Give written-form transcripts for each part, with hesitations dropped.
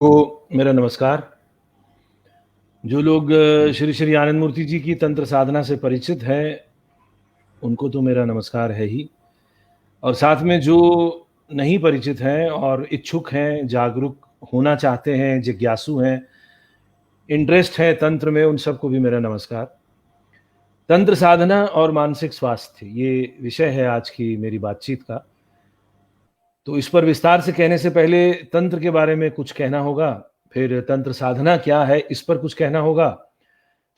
को मेरा नमस्कार। जो लोग श्री श्री आनंद मूर्ति जी की तंत्र साधना से परिचित हैं, उनको तो मेरा नमस्कार है ही, और साथ में जो नहीं परिचित हैं और इच्छुक हैं, जागरूक होना चाहते हैं, जिज्ञासु हैं, इंटरेस्ट है तंत्र में, उन सबको भी मेरा नमस्कार। तंत्र साधना और मानसिक स्वास्थ्य, ये विषय है आज की मेरी बातचीत का। तो इस पर विस्तार से कहने से पहले तंत्र के बारे में कुछ कहना होगा, फिर तंत्र साधना क्या है, इस पर कुछ कहना होगा,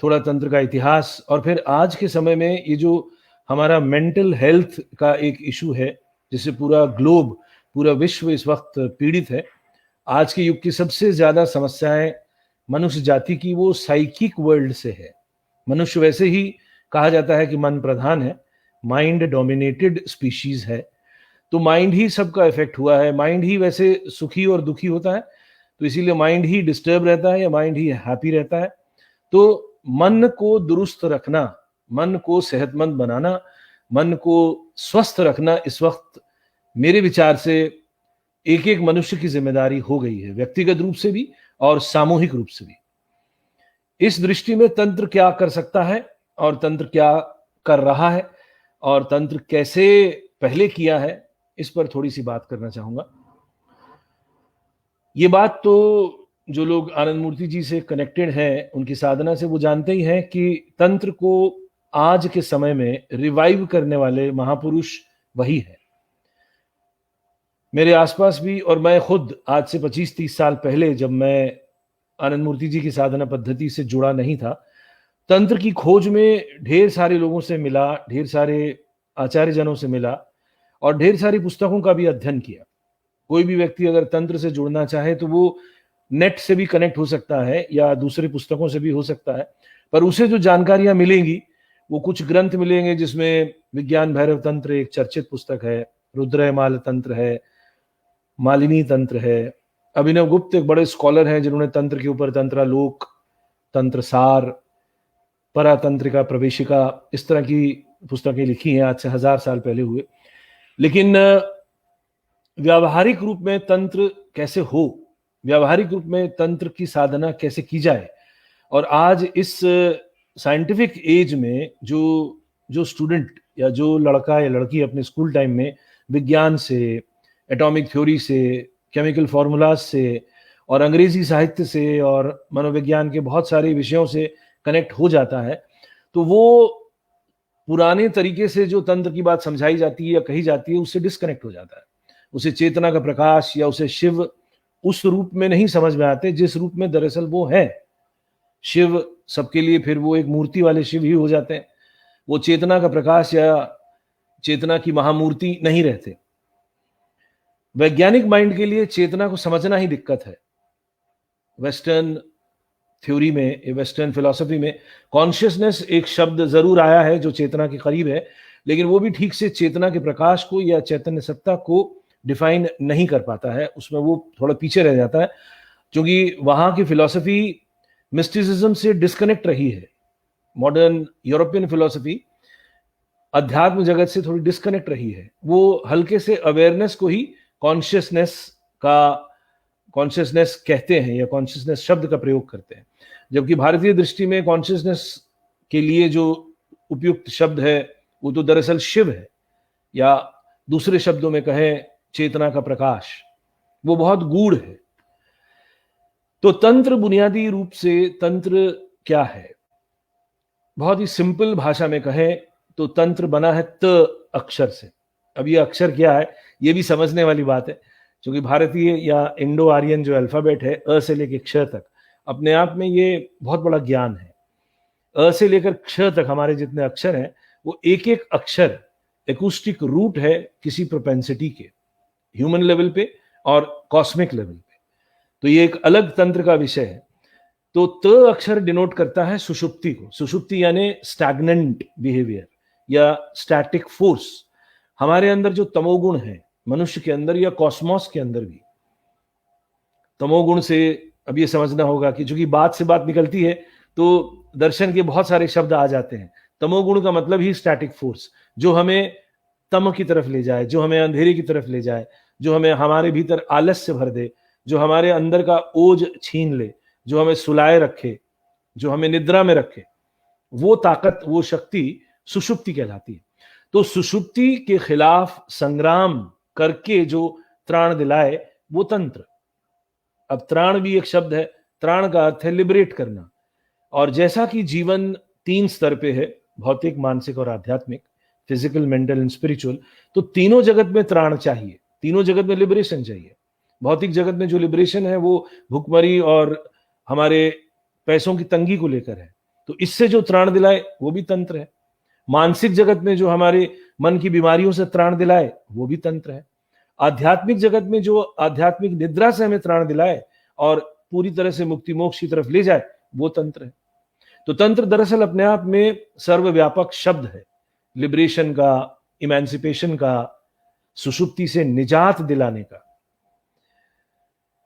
थोड़ा तंत्र का इतिहास, और फिर आज के समय में ये जो हमारा मेंटल हेल्थ का एक इशू है, जिससे पूरा ग्लोब, पूरा विश्व इस वक्त पीड़ित है। आज के युग की सबसे ज़्यादा समस्याएं मनुष्य जाति की वो साइकिक वर्ल्ड से है। मनुष्य वैसे ही कहा जाता है कि मन प्रधान है, माइंड डोमिनेटेड स्पीशीज है। तो माइंड ही सबका इफेक्ट हुआ है, माइंड ही वैसे सुखी और दुखी होता है, तो इसीलिए माइंड ही डिस्टर्ब रहता है या माइंड ही हैप्पी रहता है। तो मन को दुरुस्त रखना, मन को सेहतमंद बनाना, मन को स्वस्थ रखना इस वक्त मेरे विचार से एक एक मनुष्य की जिम्मेदारी हो गई है, व्यक्तिगत रूप से भी और सामूहिक रूप से भी। इस दृष्टि में तंत्र क्या कर सकता है और तंत्र क्या कर रहा है और तंत्र कैसे पहले किया है, इस पर थोड़ी सी बात करना चाहूंगा। ये बात तो जो लोग आनंद मूर्ति जी से कनेक्टेड हैं, उनकी साधना से, वो जानते ही हैं कि तंत्र को आज के समय में रिवाइव करने वाले महापुरुष वही है। मेरे आसपास भी, और मैं खुद आज से 25-30 साल पहले, जब मैं आनंद मूर्ति जी की साधना पद्धति से जुड़ा नहीं था, तंत्र की खोज में ढेर सारे लोगों से मिला, ढेर सारे आचार्य जनों से मिला और ढेर सारी पुस्तकों का भी अध्ययन किया। कोई भी व्यक्ति अगर तंत्र से जुड़ना चाहे तो वो नेट से भी कनेक्ट हो सकता है या दूसरी पुस्तकों से भी हो सकता है, पर उसे जो जानकारियां मिलेंगी वो कुछ ग्रंथ मिलेंगे, जिसमें विज्ञान भैरव तंत्र एक चर्चित पुस्तक है, रुद्रमाल तंत्र है, मालिनी तंत्र है, अभिनव गुप्त एक बड़े स्कॉलर हैं जिन्होंने तंत्र के ऊपर तंत्रालोक, तंत्रसार, परातंत्रिका प्रवेशिका, इस तरह की पुस्तकें लिखी हैं, आज से 1000 साल पहले हुए। लेकिन व्यावहारिक रूप में तंत्र कैसे हो, व्यावहारिक रूप में तंत्र की साधना कैसे की जाए, और आज इस साइंटिफिक एज में जो जो स्टूडेंट या जो लड़का या लड़की अपने स्कूल टाइम में विज्ञान से, एटॉमिक थ्योरी से, केमिकल फार्मूलाज से और अंग्रेजी साहित्य से और मनोविज्ञान के बहुत सारे विषयों से कनेक्ट हो जाता है, तो वो पुराने तरीके से जो तंत्र की बात समझाई जाती है या कही जाती है, उससे डिस्कनेक्ट हो जाता है। उसे चेतना का प्रकाश या उसे शिव उस रूप में नहीं समझ में आते जिस रूप में दरअसल वो है। शिव सबके लिए फिर वो एक मूर्ति वाले शिव ही हो जाते हैं, वो चेतना का प्रकाश या चेतना की महामूर्ति नहीं रहते। वैज्ञानिक माइंड के लिए चेतना को समझना ही दिक्कत है। वेस्टर्न थ्योरी में, वेस्टर्न फिलॉसफी में कॉन्शियसनेस एक शब्द जरूर आया है जो चेतना के करीब है, लेकिन वो भी ठीक से चेतना के प्रकाश को या चैतन्य सत्ता को डिफाइन नहीं कर पाता है, उसमें वो थोड़ा पीछे रह जाता है, क्योंकि वहां की फिलॉसफी मिस्टिसिज्म से डिस्कनेक्ट रही है। मॉडर्न यूरोपियन फिलॉसफी अध्यात्म जगत से थोड़ी डिस्कनेक्ट रही है, वो हल्के से अवेयरनेस को ही कॉन्शियसनेस कहते हैं या कॉन्शियसनेस शब्द का प्रयोग करते हैं, जबकि भारतीय दृष्टि में कॉन्शियसनेस के लिए जो उपयुक्त शब्द है वो तो दरअसल शिव है, या दूसरे शब्दों में कहें चेतना का प्रकाश, वो बहुत गूढ़ है। तो तंत्र बुनियादी रूप से तंत्र क्या है, बहुत ही सिंपल भाषा में कहें तो तंत्र बना है त अक्षर से। अब ये अक्षर क्या है, ये भी समझने वाली बात है, क्योंकि भारतीय या इंडो आर्यन जो अल्फाबेट है, अ से लेकर क्ष तक, अपने आप में ये बहुत बड़ा ज्ञान है। अ से लेकर क्ष तक हमारे जितने अक्षर हैं, वो एक एक अक्षर एकूस्टिक रूट है किसी प्रोपेंसिटी के, ह्यूमन लेवल पे और कॉस्मिक लेवल पे। तो ये एक अलग तंत्र का विषय है। तो त अक्षर डिनोट करता है सुषुप्ति को, सुषुप्ति यानी स्टैग्नेंट बिहेवियर या स्टैटिक फोर्स। हमारे अंदर जो तमोगुण है, मनुष्य के अंदर या कॉस्मोस के अंदर भी, तमोगुण से अब ये समझना होगा कि चूंकि बात से बात निकलती है तो दर्शन के बहुत सारे शब्द आ जाते हैं। तमोगुण का मतलब ही स्टैटिक फोर्स, जो हमें तम की तरफ ले जाए, जो हमें अंधेरे की तरफ ले जाए, जो हमें हमारे भीतर आलस्य भर दे, जो हमारे अंदर का ओज छीन ले, जो हमें सुलाए रखे, जो हमें निद्रा में रखे, वो ताकत, वो शक्ति सुषुप्ति कहलाती है। तो सुषुप्ति के खिलाफ संग्राम करके जो त्राण दिलाए वो तंत्र। अब त्राण भी एक शब्द है, त्राण का अर्थ है लिबरेट करना। और जैसा कि जीवन 3 स्तर पे है, भौतिक, मानसिक और आध्यात्मिक, फिजिकल, मेंटल एंड स्पिरिचुअल, तो तीनों जगत में त्राण चाहिए, तीनों जगत में लिबरेशन चाहिए। भौतिक जगत में जो लिबरेशन है वो भुखमरी और हमारे पैसों की तंगी को लेकर है, तो इससे जो त्राण दिलाए वो भी तंत्र है। मानसिक जगत में जो हमारे मन की बीमारियों से त्राण दिलाए वो भी तंत्र है। आध्यात्मिक जगत में जो आध्यात्मिक निद्रा से हमें त्राण दिलाए और पूरी तरह से मुक्ति मोक्ष की तरफ ले जाए वो तंत्र है। तो तंत्र दरअसल अपने आप में सर्वव्यापक शब्द है, लिबरेशन का, इमेंसिपेशन का, सुषुप्ति से निजात दिलाने का।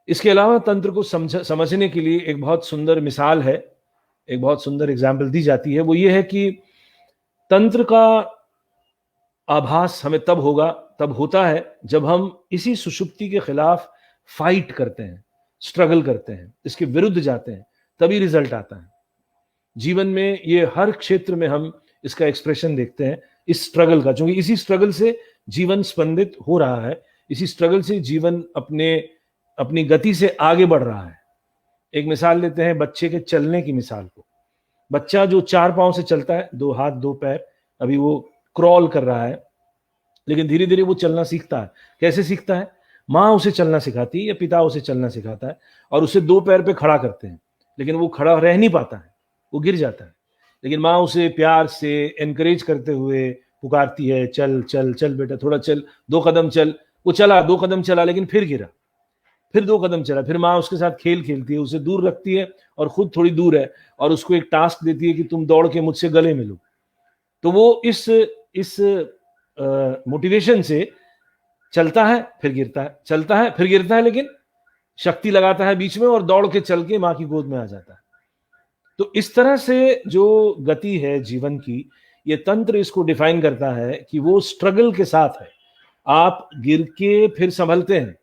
इसके अलावा तंत्र को समझने के लिए एक बहुत सुंदर मिसाल है, एक बहुत सुंदर एग्जाम्पल दी जाती है। वो ये है कि तंत्र का आभास हमें तब होता है जब हम इसी सुषुप्ति के खिलाफ फाइट करते हैं, स्ट्रगल करते हैं, इसके विरुद्ध जाते हैं, तभी रिजल्ट आता है। जीवन में ये हर क्षेत्र में हम इसका एक्सप्रेशन देखते हैं, इस स्ट्रगल का, क्योंकि इसी स्ट्रगल से जीवन स्पंदित हो रहा है, इसी स्ट्रगल से जीवन अपनी गति से आगे बढ़ रहा है। एक मिसाल लेते हैं बच्चे के चलने की मिसाल को। बच्चा जो 4 पांव से चलता है, 2 हाथ 2 पैर, अभी वो क्रॉल कर रहा है, लेकिन धीरे धीरे वो चलना सीखता है। कैसे सीखता है? माँ उसे चलना सिखाती है या पिता उसे चलना सिखाता है और उसे 2 पैर पे खड़ा करते हैं, लेकिन वो खड़ा रह नहीं पाता है, वो गिर जाता है। लेकिन माँ उसे प्यार से एनकरेज करते हुए पुकारती है, चल चल चल बेटा, थोड़ा चल, 2 कदम चल। वो चला, 2 कदम चला, लेकिन फिर गिरा, फिर 2 कदम चला। फिर माँ उसके साथ खेल खेलती है, उसे दूर रखती है और खुद थोड़ी दूर है, और उसको एक टास्क देती है कि तुम दौड़ के मुझसे गले मिलो। तो वो इस मोटिवेशन से चलता है, फिर गिरता है, चलता है, फिर गिरता है, लेकिन शक्ति लगाता है बीच में और दौड़ के चल के माँ की गोद में आ जाता है। तो इस तरह से जो गति है जीवन की, ये तंत्र इसको डिफाइन करता है कि वो स्ट्रगल के साथ है। आप गिर के फिर संभलते हैं,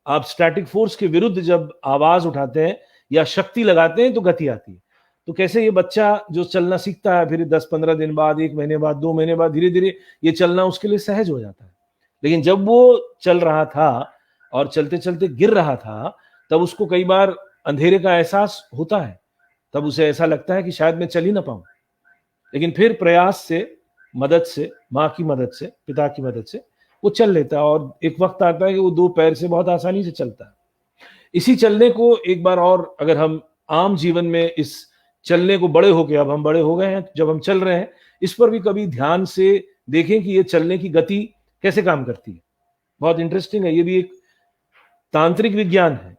आप स्टैटिक फोर्स के विरुद्ध जब आवाज उठाते हैं या शक्ति लगाते हैं तो गति आती है। तो कैसे ये बच्चा जो चलना सीखता है, फिर 10-15 दिन बाद, 1 महीने बाद, 2 महीने बाद धीरे धीरे ये चलना उसके लिए सहज हो जाता है। लेकिन जब वो चल रहा था और चलते चलते गिर रहा था, तब उसको कई बार अंधेरे का एहसास होता है, तब उसे ऐसा लगता है कि शायद मैं चल ही ना पाऊं। लेकिन फिर प्रयास से, मदद से, माँ की मदद से, पिता की मदद से वो चल लेता है और एक वक्त आता है कि वो 2 पैर से बहुत आसानी से चलता है। इसी चलने को एक बार और अगर हम आम जीवन में इस चलने को, बड़े हो गए, अब हम बड़े हो गए हैं, जब हम चल रहे हैं, इस पर भी कभी ध्यान से देखें कि ये चलने की गति कैसे काम करती है। बहुत इंटरेस्टिंग है, ये भी एक तांत्रिक विज्ञान है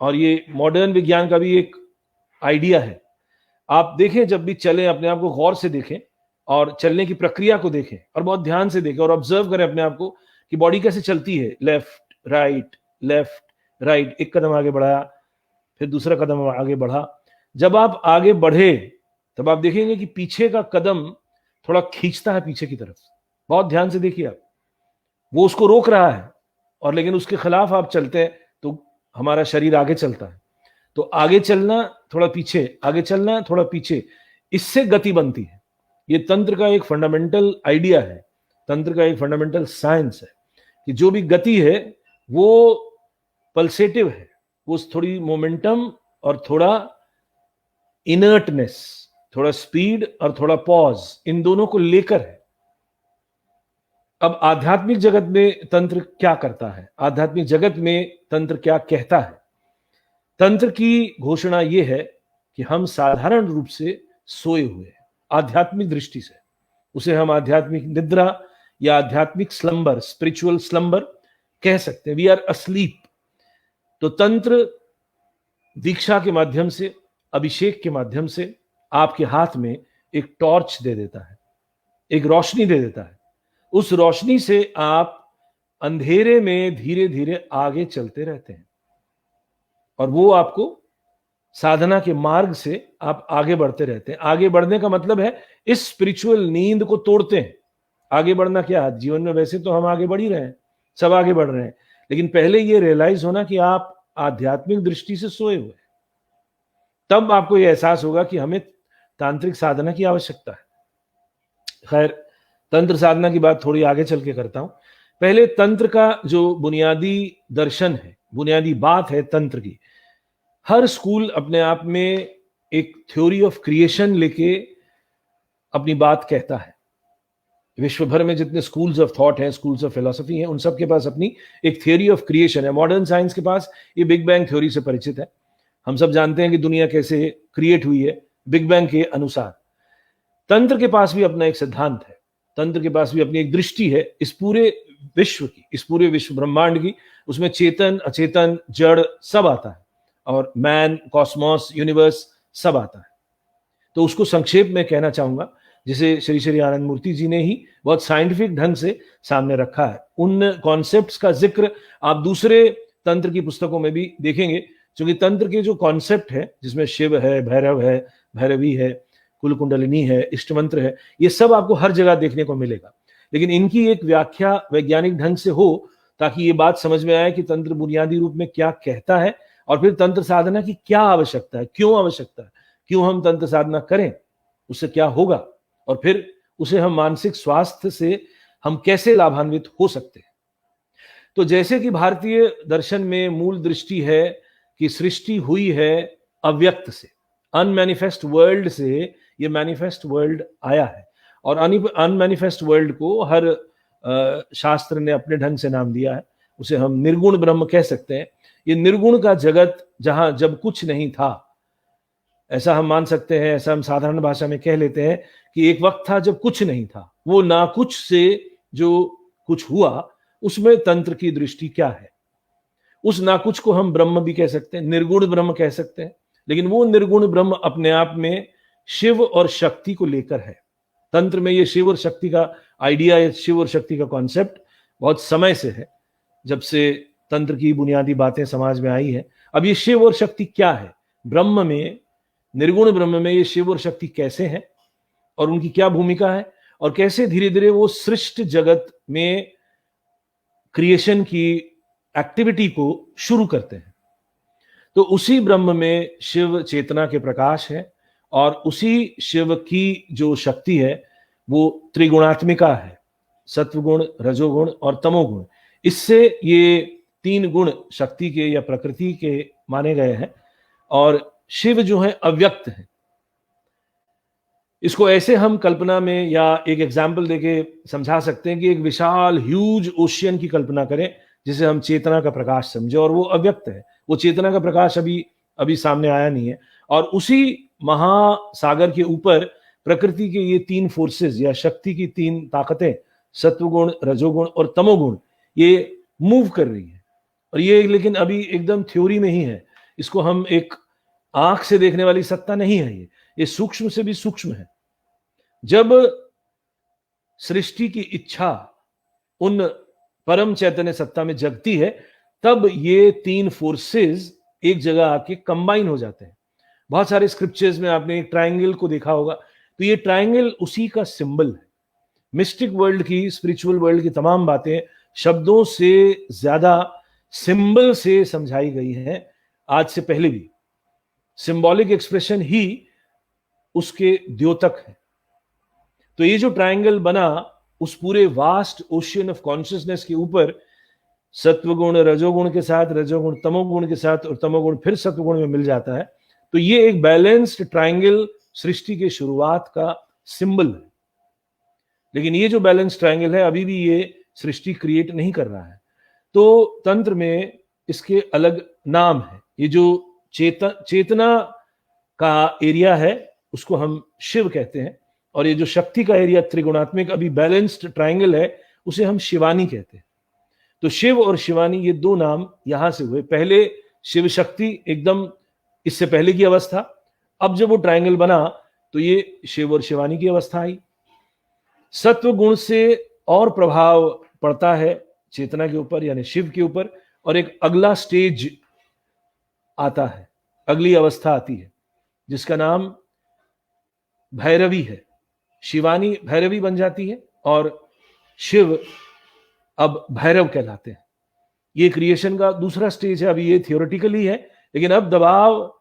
और ये मॉडर्न विज्ञान का भी एक आइडिया है। आप देखें, जब भी चलें, अपने आप को गौर से देखें और चलने की प्रक्रिया को देखें और बहुत ध्यान से देखें और ऑब्जर्व करें अपने आप को कि बॉडी कैसे चलती है। लेफ्ट राइट, एक कदम आगे बढ़ाया, फिर दूसरा कदम आगे बढ़ा। जब आप आगे बढ़े तब आप देखेंगे कि पीछे का कदम थोड़ा खींचता है पीछे की तरफ। बहुत ध्यान से देखिए आप, वो उसको रोक रहा है, और लेकिन उसके खिलाफ आप चलते हैं तो हमारा शरीर आगे चलता है। तो आगे चलना, थोड़ा पीछे, आगे चलना, थोड़ा पीछे, इससे गति बनती है। ये तंत्र का एक फंडामेंटल आइडिया है, तंत्र का एक फंडामेंटल साइंस है कि जो भी गति है वो पल्सेटिव है, वो थोड़ी मोमेंटम और थोड़ा इनर्टनेस, थोड़ा स्पीड और थोड़ा पॉज, इन दोनों को लेकर है। अब आध्यात्मिक जगत में तंत्र क्या करता है, आध्यात्मिक जगत में तंत्र क्या कहता है? तंत्र की घोषणा यह है कि हम साधारण रूप से सोए हुए हैं। आध्यात्मिक दृष्टि से उसे हम आध्यात्मिक निद्रा या आध्यात्मिक स्लंबर, स्पिरिचुअल स्लंबर कह सकते हैं। We are asleep. तो तंत्र दीक्षा के माध्यम से, अभिषेक के माध्यम से आपके हाथ में एक टॉर्च दे देता है, एक रोशनी दे देता है। उस रोशनी से आप अंधेरे में धीरे धीरे आगे चलते रहते हैं और वो आपको साधना के मार्ग से आप आगे बढ़ते रहते हैं। आगे बढ़ने का मतलब है इस स्पिरिचुअल नींद को तोड़ते हैं। आगे बढ़ना क्या है जीवन में? वैसे तो हम आगे बढ़ ही रहे हैं, सब आगे बढ़ रहे हैं, लेकिन पहले ये रियलाइज होना कि आप आध्यात्मिक दृष्टि से सोए हुए हैं, तब आपको यह एहसास होगा कि हमें तांत्रिक साधना की आवश्यकता है। खैर, तंत्र साधना की बात थोड़ी आगे चल के करता हूं। पहले तंत्र का जो बुनियादी दर्शन है, बुनियादी बात है तंत्र की, हर स्कूल अपने आप में एक थ्योरी ऑफ क्रिएशन लेके अपनी बात कहता है। विश्व भर में जितने स्कूल्स ऑफ थॉट हैं, स्कूल्स ऑफ फिलोसफी हैं, उन सब के पास अपनी एक थ्योरी ऑफ क्रिएशन है। मॉडर्न साइंस के पास ये बिग बैंग थ्योरी से परिचित है। हम सब जानते हैं कि दुनिया कैसे क्रिएट हुई है बिग बैंग के अनुसार। तंत्र के पास भी अपना एक सिद्धांत है, तंत्र के पास भी अपनी एक दृष्टि है इस पूरे विश्व की, इस पूरे विश्व ब्रह्मांड की। उसमें चेतन, अचेतन, जड़ सब आता है, और मैन, कॉस्मोस, यूनिवर्स सब आता है। तो उसको संक्षेप में कहना चाहूंगा, जिसे श्री श्री आनंद मूर्ति जी ने ही बहुत साइंटिफिक ढंग से सामने रखा है। उन कॉन्सेप्ट्स का जिक्र आप दूसरे तंत्र की पुस्तकों में भी देखेंगे, क्योंकि तंत्र के जो कॉन्सेप्ट है, जिसमें शिव है, भैरव है, भैरवी है, कुल कुंडलिनी है, इष्ट मंत्र है, ये सब आपको हर जगह देखने को मिलेगा। लेकिन इनकी एक व्याख्या वैज्ञानिक ढंग से हो, ताकि ये बात समझ में आए कि तंत्र बुनियादी रूप में क्या कहता है, और फिर तंत्र साधना की क्या आवश्यकता है, क्यों आवश्यकता है, क्यों हम तंत्र साधना करें, उससे क्या होगा, और फिर उसे हम मानसिक स्वास्थ्य से हम कैसे लाभान्वित हो सकते हैं। तो जैसे कि भारतीय दर्शन में मूल दृष्टि है कि सृष्टि हुई है अव्यक्त से, अनमैनिफेस्ट वर्ल्ड से ये मैनिफेस्ट वर्ल्ड आया है, और अनमैनिफेस्ट वर्ल्ड को हर शास्त्र ने अपने ढंग से नाम दिया है। उसे हम निर्गुण ब्रह्म कह सकते हैं। ये निर्गुण का जगत, जहां जब कुछ नहीं था, ऐसा हम मान सकते हैं, ऐसा हम साधारण भाषा में कह लेते हैं कि एक वक्त था जब कुछ नहीं था। वो ना कुछ से जो कुछ हुआ, उसमें तंत्र की दृष्टि क्या है? उस ना कुछ को हम ब्रह्म भी कह सकते हैं, निर्गुण ब्रह्म कह सकते हैं। लेकिन वो निर्गुण ब्रह्म अपने आप में शिव और शक्ति को लेकर है। तंत्र में ये शिव और शक्ति का आइडिया, या शिव और शक्ति का कॉन्सेप्ट बहुत समय से है, जब से तंत्र की बुनियादी बातें समाज में आई है। अब ये शिव और शक्ति क्या है? ब्रह्म में, निर्गुण ब्रह्म में ये शिव और शक्ति कैसे हैं, और उनकी क्या भूमिका है, और कैसे धीरे धीरे वो सृष्ट जगत में क्रिएशन की एक्टिविटी को शुरू करते हैं। तो उसी ब्रह्म में शिव चेतना के प्रकाश है, और उसी शिव की जो शक्ति है वो त्रिगुणात्मिका है, सत्वगुण, रजोगुण और तमोगुण। इससे ये तीन गुण शक्ति के या प्रकृति के माने गए हैं, और शिव जो है अव्यक्त है। इसको ऐसे हम कल्पना में या एक एग्जाम्पल देके समझा सकते हैं कि एक विशाल ह्यूज ओशियन की कल्पना करें, जिसे हम चेतना का प्रकाश समझे, और वो अव्यक्त है। वो चेतना का प्रकाश अभी सामने आया नहीं है, और उसी महासागर के ऊपर प्रकृति के ये तीन फोर्सेस या शक्ति की तीन ताकतें, सत्वगुण, रजोगुण और तमोगुण, ये मूव कर रही है। और ये लेकिन अभी एकदम थ्योरी में ही है। इसको हम एक आंख से देखने वाली सत्ता नहीं है। ये सूक्ष्म से भी सूक्ष्म है। जब सृष्टि की इच्छा उन परम चैतन्य सत्ता में जगती है, तब ये तीन फोर्सेस एक जगह आके कंबाइन हो जाते हैं। बहुत सारे स्क्रिप्चर्स में आपने एक ट्रायंगल को देखा होगा, तो ये ट्रायंगल उसी का सिंबल है। मिस्टिक वर्ल्ड की, स्पिरिचुअल वर्ल्ड की तमाम बातें शब्दों से ज्यादा सिंबल से समझाई गई हैं। आज से पहले भी सिंबॉलिक एक्सप्रेशन ही उसके द्योतक है। तो ये जो ट्रायंगल बना, उस पूरे वास्ट ओशियन ऑफ कॉन्शियसनेस के ऊपर सत्वगुण रजोगुण के साथ, रजोगुण तमोगुण के साथ, और तमोगुण फिर सत्वगुण में मिल जाता है। तो ये एक बैलेंस्ड ट्रायंगल सृष्टि के शुरुआत का सिंबल है। लेकिन ये जो बैलेंस ट्रायंगल है, अभी भी ये सृष्टि क्रिएट नहीं कर रहा है। तो तंत्र में इसके अलग नाम है। ये जो चेतना का एरिया है, उसको हम शिव कहते हैं, और ये जो शक्ति का एरिया त्रिगुणात्मिक अभी बैलेंस्ड ट्रायंगल है, उसे हम शिवानी कहते हैं। तो शिव और शिवानी ये दो नाम यहां से हुए। पहले शिव शक्ति एकदम इससे पहले की अवस्था, अब जब वो ट्रायंगल बना तो ये शिव और शिवानी की अवस्था आई। सत्व गुण से और प्रभाव पड़ता है चेतना के ऊपर, यानी शिव के ऊपर, और एक अगला स्टेज आता है, अगली अवस्था आती है, जिसका नाम भैरवी है। शिवानी भैरवी बन जाती है, और शिव अब भैरव कहलाते हैं। ये क्रिएशन का दूसरा स्टेज है। अभी ये थियोरेटिकली है, लेकिन अब दबाव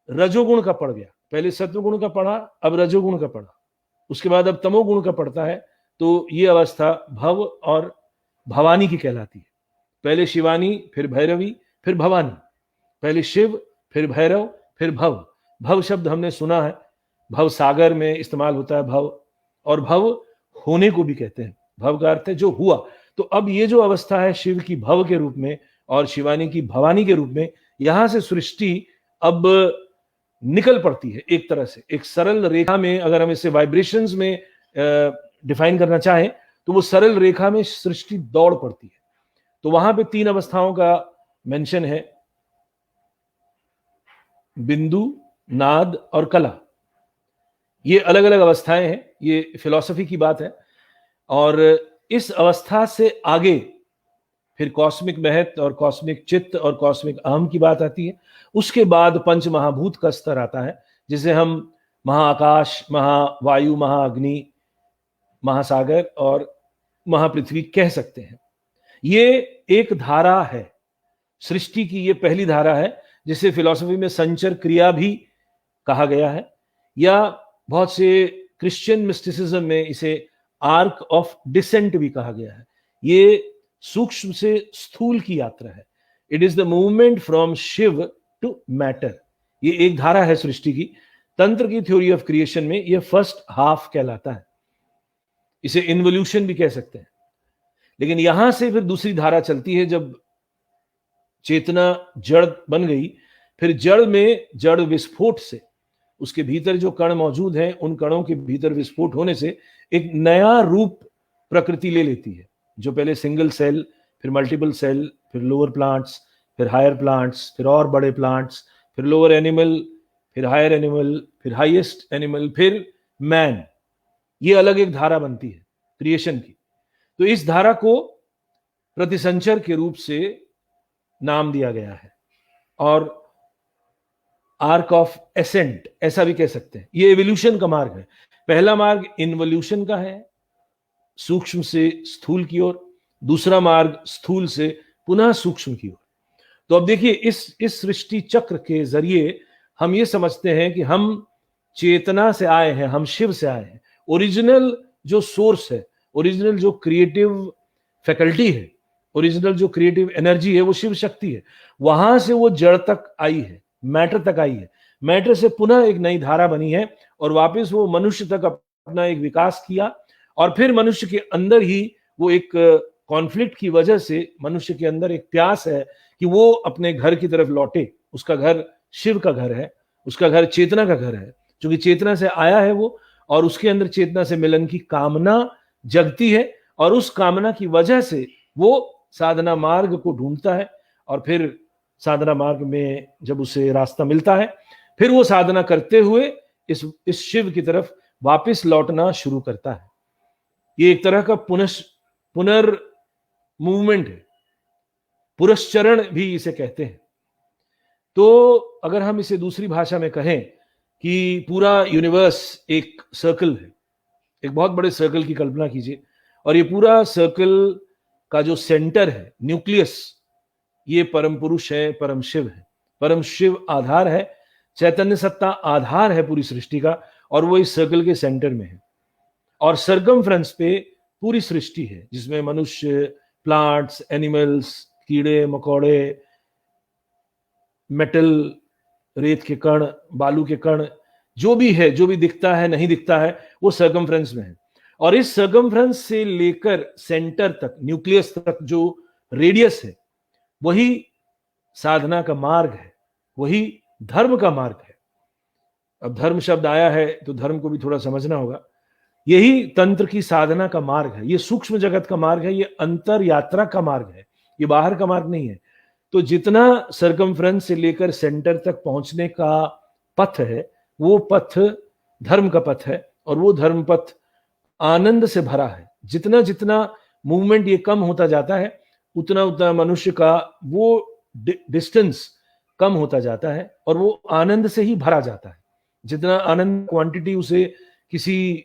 रजोगुण का पड़ गया। पहले सत्वगुण का पड़ा, अब रजोगुण का पड़ा, उसके बाद अब तमोगुण का पड़ता है। तो ये अवस्था भव और भवानी की कहलाती है। पहले शिवानी, फिर भैरवी, फिर भवानी। पहले शिव, फिर भैरव, फिर भव। भव शब्द हमने सुना है, भव सागर में इस्तेमाल होता है भव, और भव होने को भी कहते हैं। भव का अर्थ है जो हुआ। तो अब ये जो अवस्था है शिव की भव के रूप में और शिवानी की भवानी के रूप में, यहां से सृष्टि अब निकल पड़ती है एक तरह से। एक सरल रेखा में अगर हम इसे वाइब्रेशंस में डिफाइन करना चाहें तो वो सरल रेखा में सृष्टि दौड़ पड़ती है। तो वहां पे 3 अवस्थाओं का मेंशन है, बिंदु, नाद और कला। ये अलग अलग अवस्थाएं हैं, ये फिलॉसफी की बात है। और इस अवस्था से आगे फिर कॉस्मिक महत और कॉस्मिक चित्त और कॉस्मिक अहम की बात आती है। उसके बाद पंच महाभूत का स्तर आता है, जिसे हम महाआकाश, महावायु, महाअग्नि, महासागर और महापृथ्वी कह सकते हैं। ये एक धारा है सृष्टि की, ये पहली धारा है जिसे फिलॉसफी में संचर क्रिया भी कहा गया है, या बहुत से क्रिश्चियन मिस्टिसिज्म में इसे आर्क ऑफ डिसेंट भी कहा गया है। ये सूक्ष्म से स्थूल की यात्रा है। It is the movement from Shiva to matter. ये एक धारा है सृष्टि की। तंत्र की थ्योरी ऑफ क्रिएशन में ये फर्स्ट हाफ कहलाता है, इसे इन्वोल्यूशन भी कह सकते हैं। लेकिन यहां से फिर दूसरी धारा चलती है, जब चेतना जड़ बन गई, फिर जड़ में जड़ विस्फोट से उसके भीतर जो कण मौजूद हैं, उन कणों के भीतर विस्फोट होने से एक नया रूप प्रकृति ले लेती है, जो पहले सिंगल सेल, फिर मल्टीपल सेल, फिर लोअर प्लांट्स, फिर हायर प्लांट्स, फिर और बड़े प्लांट्स, फिर लोअर एनिमल, फिर हायर एनिमल, फिर हाईएस्ट एनिमल, फिर मैन। ये अलग एक धारा बनती है क्रिएशन की। तो इस धारा को प्रतिसंचर के रूप से नाम दिया गया है, और आर्क ऑफ एसेंट ऐसा भी कह सकते हैं। ये एवोल्यूशन का मार्ग है। पहला मार्ग इन्वोल्यूशन का है, सूक्ष्म से स्थूल की ओर। दूसरा मार्ग स्थूल से पुनः सूक्ष्म की ओर। तो अब देखिए, इस सृष्टि चक्र के जरिए हम ये समझते हैं कि हम चेतना से आए हैं, हम शिव से आए हैं। ओरिजिनल जो सोर्स है, ओरिजिनल जो क्रिएटिव फैकल्टी है, ओरिजिनल जो क्रिएटिव एनर्जी है, वो शिव शक्ति है। वहां से वो जड़ तक आई है, मैटर तक आई है। मैटर से पुनः एक नई धारा बनी है, और वापस वो मनुष्य तक अपना एक विकास किया। और फिर मनुष्य के अंदर ही वो एक कॉन्फ्लिक्ट की वजह से मनुष्य के अंदर एक प्यास है कि वो अपने घर की तरफ लौटे। उसका घर शिव का घर है, उसका घर चेतना का घर है, क्योंकि चेतना से आया है वो, और उसके अंदर चेतना से मिलन की कामना जगती है। और उस कामना की वजह से वो साधना मार्ग को ढूंढता है, और फिर साधना मार्ग में जब उसे रास्ता मिलता है, फिर वो साधना करते हुए इस शिव की तरफ वापस लौटना शुरू करता है। ये एक तरह का पुनर मूवमेंट है, पुरस्चरण भी इसे कहते हैं। तो अगर हम इसे दूसरी भाषा में कहें कि पूरा यूनिवर्स एक सर्कल है, एक बहुत बड़े सर्कल की कल्पना कीजिए, और ये पूरा सर्कल का जो सेंटर है, न्यूक्लियस, ये परम पुरुष है, परम शिव है। परम शिव आधार है, चैतन्य सत्ता आधार है पूरी सृष्टि का, और वो इस सर्कल के सेंटर में है। और सरकमफ्रेंस पे पूरी सृष्टि है, जिसमें मनुष्य, प्लांट्स, एनिमल्स, कीड़े मकोड़े, मेटल, रेत के कण, बालू के कण, जो भी है, जो भी दिखता है नहीं दिखता है, वो सरकमफ्रेंस में है। और इस सरकमफ्रेंस से लेकर सेंटर तक, न्यूक्लियस तक जो रेडियस है, वही साधना का मार्ग है, वही धर्म का मार्ग है। अब धर्म शब्द आया है तो धर्म को भी थोड़ा समझना होगा। यही तंत्र की साधना का मार्ग है, ये सूक्ष्म जगत का मार्ग है, ये अंतर यात्रा का मार्ग है, ये बाहर का मार्ग नहीं है। तो जितना सरकमफ्रेंस से लेकर सेंटर तक पहुंचने का पथ है, वो पथ धर्म का पथ है, और वो धर्म पथ आनंद से भरा है। जितना जितना मूवमेंट ये कम होता जाता है, उतना उतना मनुष्य का वो डिस्टेंस कम होता जाता है, और वो आनंद से ही भरा जाता है। जितना आनंद क्वांटिटी उसे किसी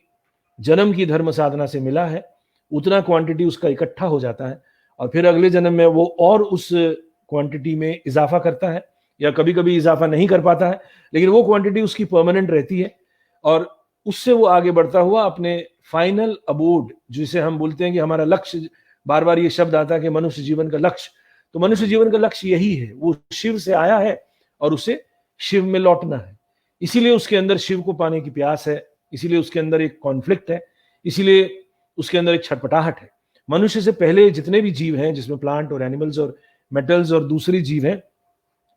जन्म की धर्म साधना से मिला है, उतना क्वांटिटी उसका इकट्ठा हो जाता है, और फिर अगले जन्म में वो और उस क्वांटिटी में इजाफा करता है, या कभी कभी इजाफा नहीं कर पाता है, लेकिन वो क्वांटिटी उसकी परमानेंट रहती है, और उससे वो आगे बढ़ता हुआ अपने फाइनल अबोर्ड, जिसे हम बोलते हैं कि हमारा लक्ष्य, बार बार ये शब्द आता है कि मनुष्य जीवन का लक्ष्य, तो मनुष्य जीवन का लक्ष्य यही है, वो शिव से आया है और उसे शिव में लौटना है। इसीलिए उसके अंदर शिव को पाने की प्यास है, इसीलिए उसके अंदर एक कॉन्फ्लिक्ट है, इसीलिए उसके अंदर एक छटपटाहट है। मनुष्य से पहले जितने भी जीव हैं, जिसमें प्लांट और एनिमल्स और मेटल्स और दूसरी जीव हैं,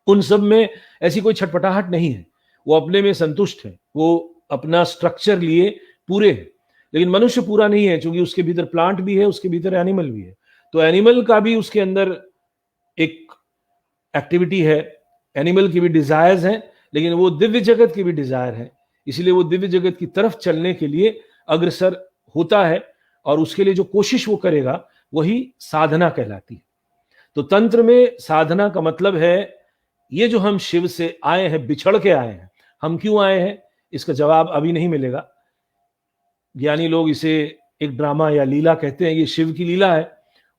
उन सब में ऐसी कोई छटपटाहट नहीं है, वो अपने में संतुष्ट है, वो अपना स्ट्रक्चर लिए पूरे हैं। लेकिन मनुष्य पूरा नहीं है, क्योंकि उसके भीतर प्लांट भी है, उसके भीतर एनिमल भी है, तो एनिमल का भी उसके अंदर एक एक्टिविटी है, एनिमल की भी डिजायर्स हैं, लेकिन वो दिव्य जगत की भी डिजायर है, इसलिए वो दिव्य जगत की तरफ चलने के लिए अग्रसर होता है, और उसके लिए जो कोशिश वो करेगा वही साधना कहलाती है। तो तंत्र में साधना का मतलब है, ये जो हम शिव से आए हैं, बिछड़ के आए हैं, हम क्यों आए हैं इसका जवाब अभी नहीं मिलेगा। ज्ञानी लोग इसे एक ड्रामा या लीला कहते हैं, ये शिव की लीला है।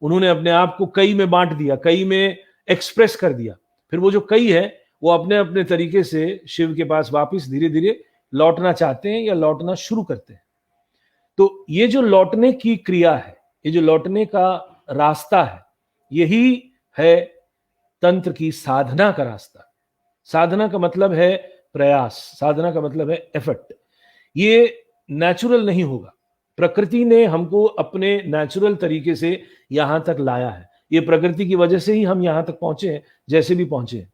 उन्होंने अपने आप को कई में बांट दिया, कई में एक्सप्रेस कर दिया, फिर वो जो कई है वो अपने अपने तरीके से शिव के पास वापस धीरे धीरे लौटना चाहते हैं या लौटना शुरू करते हैं। तो ये जो लौटने की क्रिया है, ये जो लौटने का रास्ता है, यही है तंत्र की साधना का रास्ता। साधना का मतलब है प्रयास, साधना का मतलब है एफर्ट। ये नेचुरल नहीं होगा, प्रकृति ने हमको अपने नेचुरल तरीके से यहां तक लाया है, ये प्रकृति की वजह से ही हम यहां तक पहुंचे हैं जैसे भी पहुंचे हैं।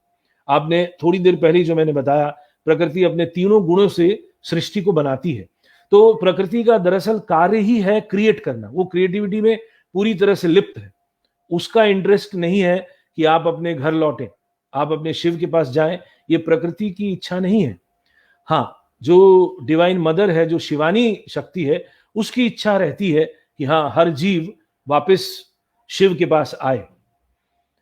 आपने थोड़ी देर पहले जो मैंने बताया, प्रकृति अपने तीनों गुणों से सृष्टि को बनाती है, तो प्रकृति का दरअसल कार्य ही है क्रिएट करना, वो क्रिएटिविटी में पूरी तरह से लिप्त है। उसका इंटरेस्ट नहीं है कि आप अपने घर लौटें, आप अपने शिव के पास जाएं, ये प्रकृति की इच्छा नहीं है। हाँ, जो डिवाइन मदर है, जो शिवानी शक्ति है, उसकी इच्छा रहती है कि हाँ, हर जीव वापस शिव के पास आए।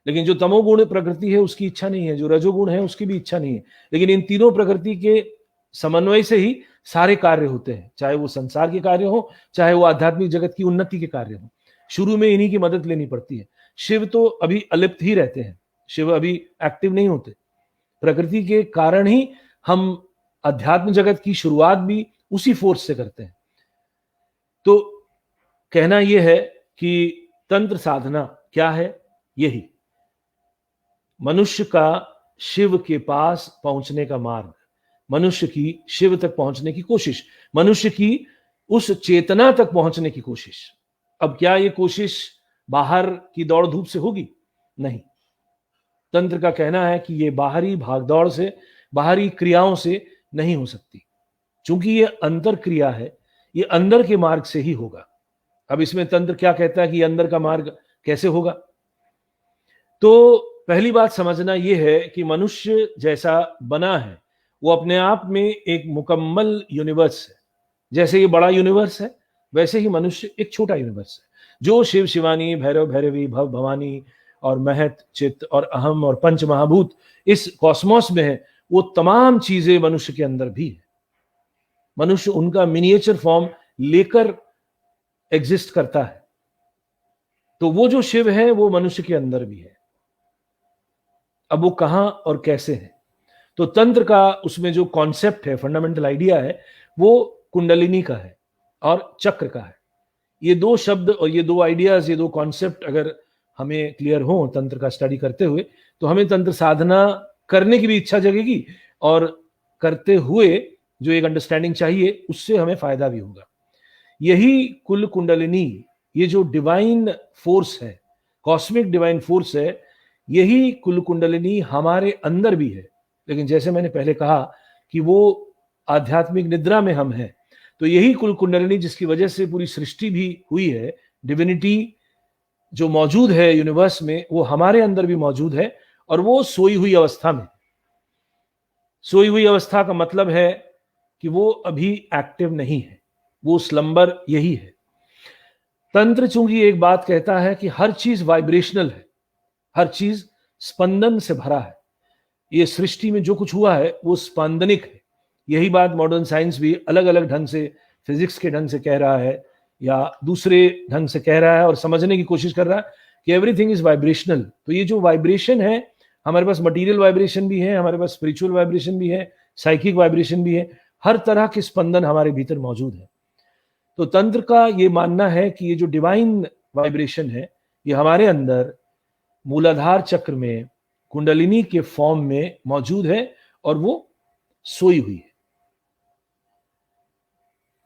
लेकिन जो तमोगुण प्रकृति है उसकी इच्छा नहीं है, जो रजोगुण है उसकी भी इच्छा नहीं है। लेकिन इन तीनों प्रकृति के समन्वय से ही सारे कार्य होते हैं, चाहे वो संसार के कार्य हो, चाहे वो आध्यात्मिक जगत की उन्नति के कार्य हो, शुरू में इन्हीं की मदद लेनी पड़ती है। शिव तो अभी अलिप्त ही रहते हैं, शिव अभी एक्टिव नहीं होते। प्रकृति के कारण ही हम अध्यात्म जगत की शुरुआत भी उसी फोर्स से करते हैं। तो कहना यह है कि तंत्र साधना क्या है, यही मनुष्य का शिव के पास पहुंचने का मार्ग, मनुष्य की शिव तक पहुंचने की कोशिश, मनुष्य की उस चेतना तक पहुंचने की कोशिश। अब क्या ये कोशिश बाहर की दौड़ धूप से होगी? नहीं। तंत्र का कहना है कि ये बाहरी भागदौड़ से, बाहरी क्रियाओं से नहीं हो सकती, क्योंकि ये अंतर क्रिया है, ये अंदर के मार्ग से ही होगा। अब इसमें तंत्र क्या कहता है कि ये अंदर का मार्ग कैसे होगा? तो पहली बात समझना यह है कि मनुष्य जैसा बना है वो अपने आप में एक मुकम्मल यूनिवर्स है। जैसे ये बड़ा यूनिवर्स है, वैसे ही मनुष्य एक छोटा यूनिवर्स है। जो शिव शिवानी, भैरव भैरवी, भव भवानी और महत, चित्त और अहम और पंच महाभूत इस कॉस्मोस में है, वो तमाम चीजें मनुष्य के अंदर भी है। मनुष्य उनका मिनिएचर फॉर्म लेकर एग्जिस्ट करता है। तो वो जो शिव है वो मनुष्य के अंदर भी है। अब वो कहां और कैसे है? तो तंत्र का उसमें जो कॉन्सेप्ट है, फंडामेंटल आइडिया है, वो कुंडलिनी का है और चक्र का है। ये दो शब्द और ये दो आइडियाज, ये दो कॉन्सेप्ट अगर हमें क्लियर हो तंत्र का स्टडी करते हुए, तो हमें तंत्र साधना करने की भी इच्छा जगेगी, और करते हुए जो एक अंडरस्टैंडिंग चाहिए उससे हमें फायदा भी होगा। यही कुल कुंडलिनी, ये जो डिवाइन फोर्स है, कॉस्मिक डिवाइन फोर्स है, यही कुल कुंडलिनी हमारे अंदर भी है। लेकिन जैसे मैंने पहले कहा कि वो आध्यात्मिक निद्रा में हम हैं, तो यही कुल कुंडलिनी जिसकी वजह से पूरी सृष्टि भी हुई है, डिविनिटी जो मौजूद है यूनिवर्स में, वो हमारे अंदर भी मौजूद है, और वो सोई हुई अवस्था में। सोई हुई अवस्था का मतलब है कि वो अभी एक्टिव नहीं है, वो स्लंबर यही है। तंत्र चूंकि एक बात कहता है कि हर चीज वाइब्रेशनल है, हर चीज स्पंदन से भरा है, ये सृष्टि में जो कुछ हुआ है वो स्पंदनिक है। यही बात मॉडर्न साइंस भी अलग अलग ढंग से, फिजिक्स के ढंग से कह रहा है या दूसरे ढंग से कह रहा है और समझने की कोशिश कर रहा है कि एवरीथिंग इज वाइब्रेशनल। तो ये जो वाइब्रेशन है, हमारे पास मटेरियल वाइब्रेशन भी है, हमारे पास स्पिरिचुअल वाइब्रेशन भी है, साइकिक वाइब्रेशन भी है, हर तरह के स्पंदन हमारे भीतर मौजूद है। तो तंत्र का ये मानना है कि ये जो डिवाइन वाइब्रेशन है, ये हमारे अंदर मूलाधार चक्र में कुंडलिनी के फॉर्म में मौजूद है और वो सोई हुई है।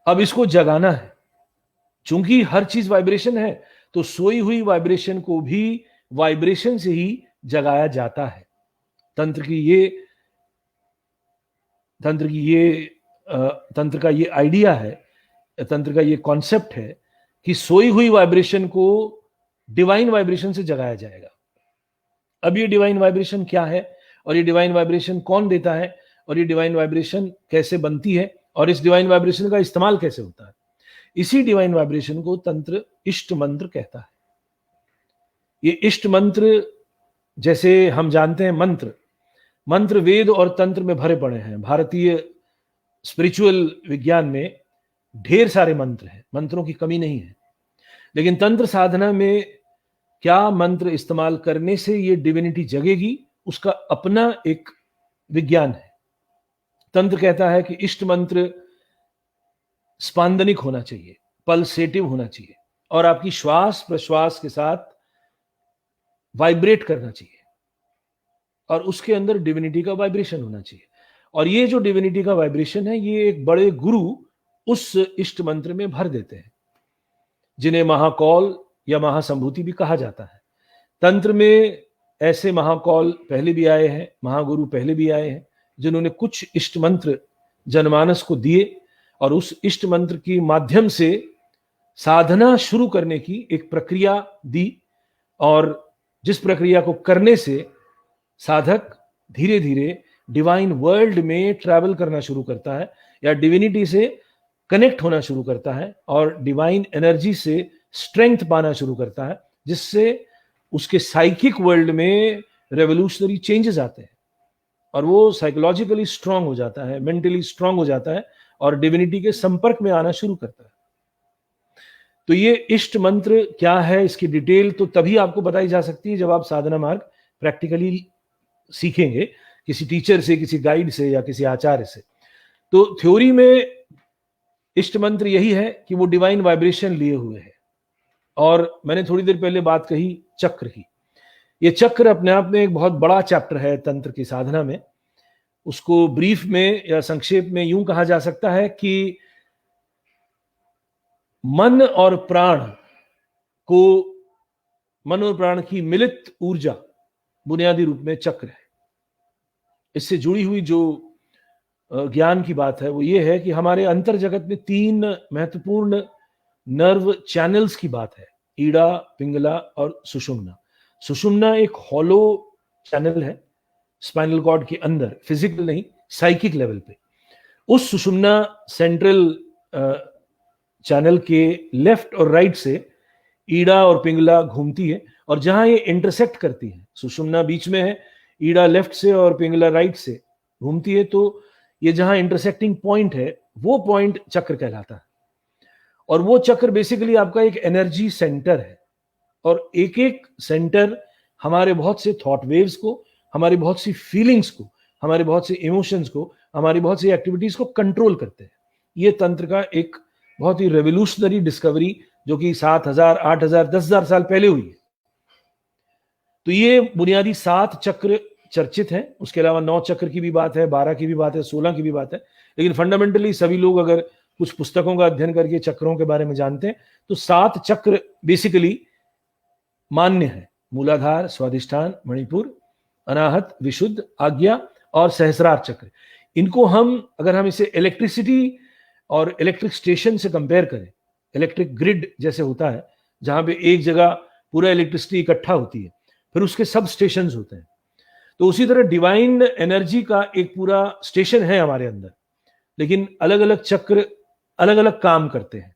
अब इसको जगाना है। चूंकि हर चीज वाइब्रेशन है, तो सोई हुई वाइब्रेशन को भी वाइब्रेशन से ही जगाया जाता है। तंत्र की ये तंत्र का ये आइडिया है, तंत्र का ये कॉन्सेप्ट है कि सोई हुई वाइब्रेशन को डिवाइन वाइब्रेशन से जगाया जाएगा। अब ये डिवाइन वाइब्रेशन क्या है, और ये डिवाइन वाइब्रेशन कौन देता है, और ये डिवाइन वाइब्रेशन कैसे बनती है, और इस डिवाइन वाइब्रेशन का इस्तेमाल कैसे होता है, इसी डिवाइन वाइब्रेशन को तंत्र इष्ट मंत्र कहता है। ये इष्ट मंत्र, जैसे हम जानते हैं मंत्र वेद और तंत्र में भरे पड़े हैं। भारतीय स्पिरिचुअल विज्ञान में ढेर सारे मंत्र हैं, मंत्रों की कमी नहीं है। लेकिन तंत्र साधना में क्या मंत्र इस्तेमाल करने से ये डिविनिटी जगेगी, उसका अपना एक विज्ञान है। तंत्र कहता है कि इष्ट मंत्र स्पांदनिक होना चाहिए, पल्सेटिव होना चाहिए, और आपकी श्वास प्रश्वास के साथ वाइब्रेट करना चाहिए, और उसके अंदर डिविनिटी का वाइब्रेशन होना चाहिए। और ये जो डिविनिटी का वाइब्रेशन है, ये एक बड़े गुरु उस इष्ट मंत्र में भर देते हैं, जिन्हें महाकौल या महासंभूति भी कहा जाता है। तंत्र में ऐसे महाकौल पहले भी आए हैं, महागुरु पहले भी आए हैं, जिन्होंने कुछ इष्ट मंत्र जनमानस को दिए और उस इष्ट मंत्र के माध्यम से साधना शुरू करने की एक प्रक्रिया दी, और जिस प्रक्रिया को करने से साधक धीरे धीरे डिवाइन वर्ल्ड में ट्रैवल करना शुरू करता है, या डिविनिटी से कनेक्ट होना शुरू करता है, और डिवाइन एनर्जी से स्ट्रेंथ पाना शुरू करता है, जिससे उसके साइकिक वर्ल्ड में रेवोल्यूशनरी चेंजेस आते हैं, और वो साइकोलॉजिकली स्ट्रांग हो जाता है, मेंटली स्ट्रांग हो जाता है, और डिविनिटी के संपर्क में आना शुरू करता है। तो ये इष्ट मंत्र क्या है, इसकी डिटेल तो तभी आपको बताई जा सकती है जब आप साधना मार्ग प्रैक्टिकली सीखेंगे, किसी टीचर से, किसी गाइड से, या किसी आचार्य से। तो थ्योरी में इष्ट मंत्र यही है कि वो डिवाइन वाइब्रेशन लिए हुए है। और मैंने थोड़ी देर पहले बात कही चक्र की। ये चक्र अपने आप में एक बहुत बड़ा चैप्टर है तंत्र की साधना में। उसको ब्रीफ में या संक्षेप में यूं कहा जा सकता है कि मन और प्राण की मिलित ऊर्जा बुनियादी रूप में चक्र है। इससे जुड़ी हुई जो ज्ञान की बात है वो ये है कि हमारे अंतर जगत में 3 महत्वपूर्ण नर्व चैनल्स की बात है, ईड़ा, पिंगला और सुषुम्ना। सुषुम्ना एक हॉलो चैनल है स्पाइनल कॉर्ड के अंदर, फिजिकल नहीं, साइकिक लेवल पे। उस सुषुम्ना सेंट्रल चैनल के लेफ्ट और राइट से ईड़ा और पिंगला घूमती है, और जहां ये इंटरसेक्ट करती है, सुषुम्ना बीच में है, ईड़ा लेफ्ट से और पिंगला राइट से घूमती है, तो ये जहां इंटरसेक्टिंग पॉइंट है वो पॉइंट चक्र कहलाता है। और वो चक्र बेसिकली आपका एक एनर्जी सेंटर है, और एक एक सेंटर हमारे बहुत से थॉट वेव्स को, हमारी बहुत सी फीलिंग्स को, हमारे बहुत से इमोशंस को, हमारी बहुत सी एक्टिविटीज को कंट्रोल करते हैं। ये तंत्र का एक बहुत ही रेवोल्यूशनरी डिस्कवरी जो कि 7,000, 8,000, 10,000 साल पहले हुई है। तो ये बुनियादी 7 चक्र चर्चित हैं। उसके अलावा 9 चक्र की भी बात है, 12 की भी बात है, 16 की भी बात है। लेकिन फंडामेंटली सभी लोग अगर कुछ पुस्तकों का अध्ययन करके चक्रों के बारे में जानते हैं तो 7 चक्र बेसिकली मान्य है: मूलाधार, स्वादिष्ठान, मणिपुर, अनाहत, विशुद्ध, आज्ञा और सहस्रार चक्र। इनको अगर हम इसे इलेक्ट्रिसिटी और इलेक्ट्रिक स्टेशन से कंपेयर करें, इलेक्ट्रिक ग्रिड जैसे होता है जहां पे एक जगह पूरा इलेक्ट्रिसिटी इकट्ठा होती है, फिर उसके सब स्टेशन होते हैं, तो उसी तरह डिवाइन एनर्जी का एक पूरा स्टेशन है हमारे अंदर, लेकिन अलग अलग चक्र अलग अलग काम करते हैं।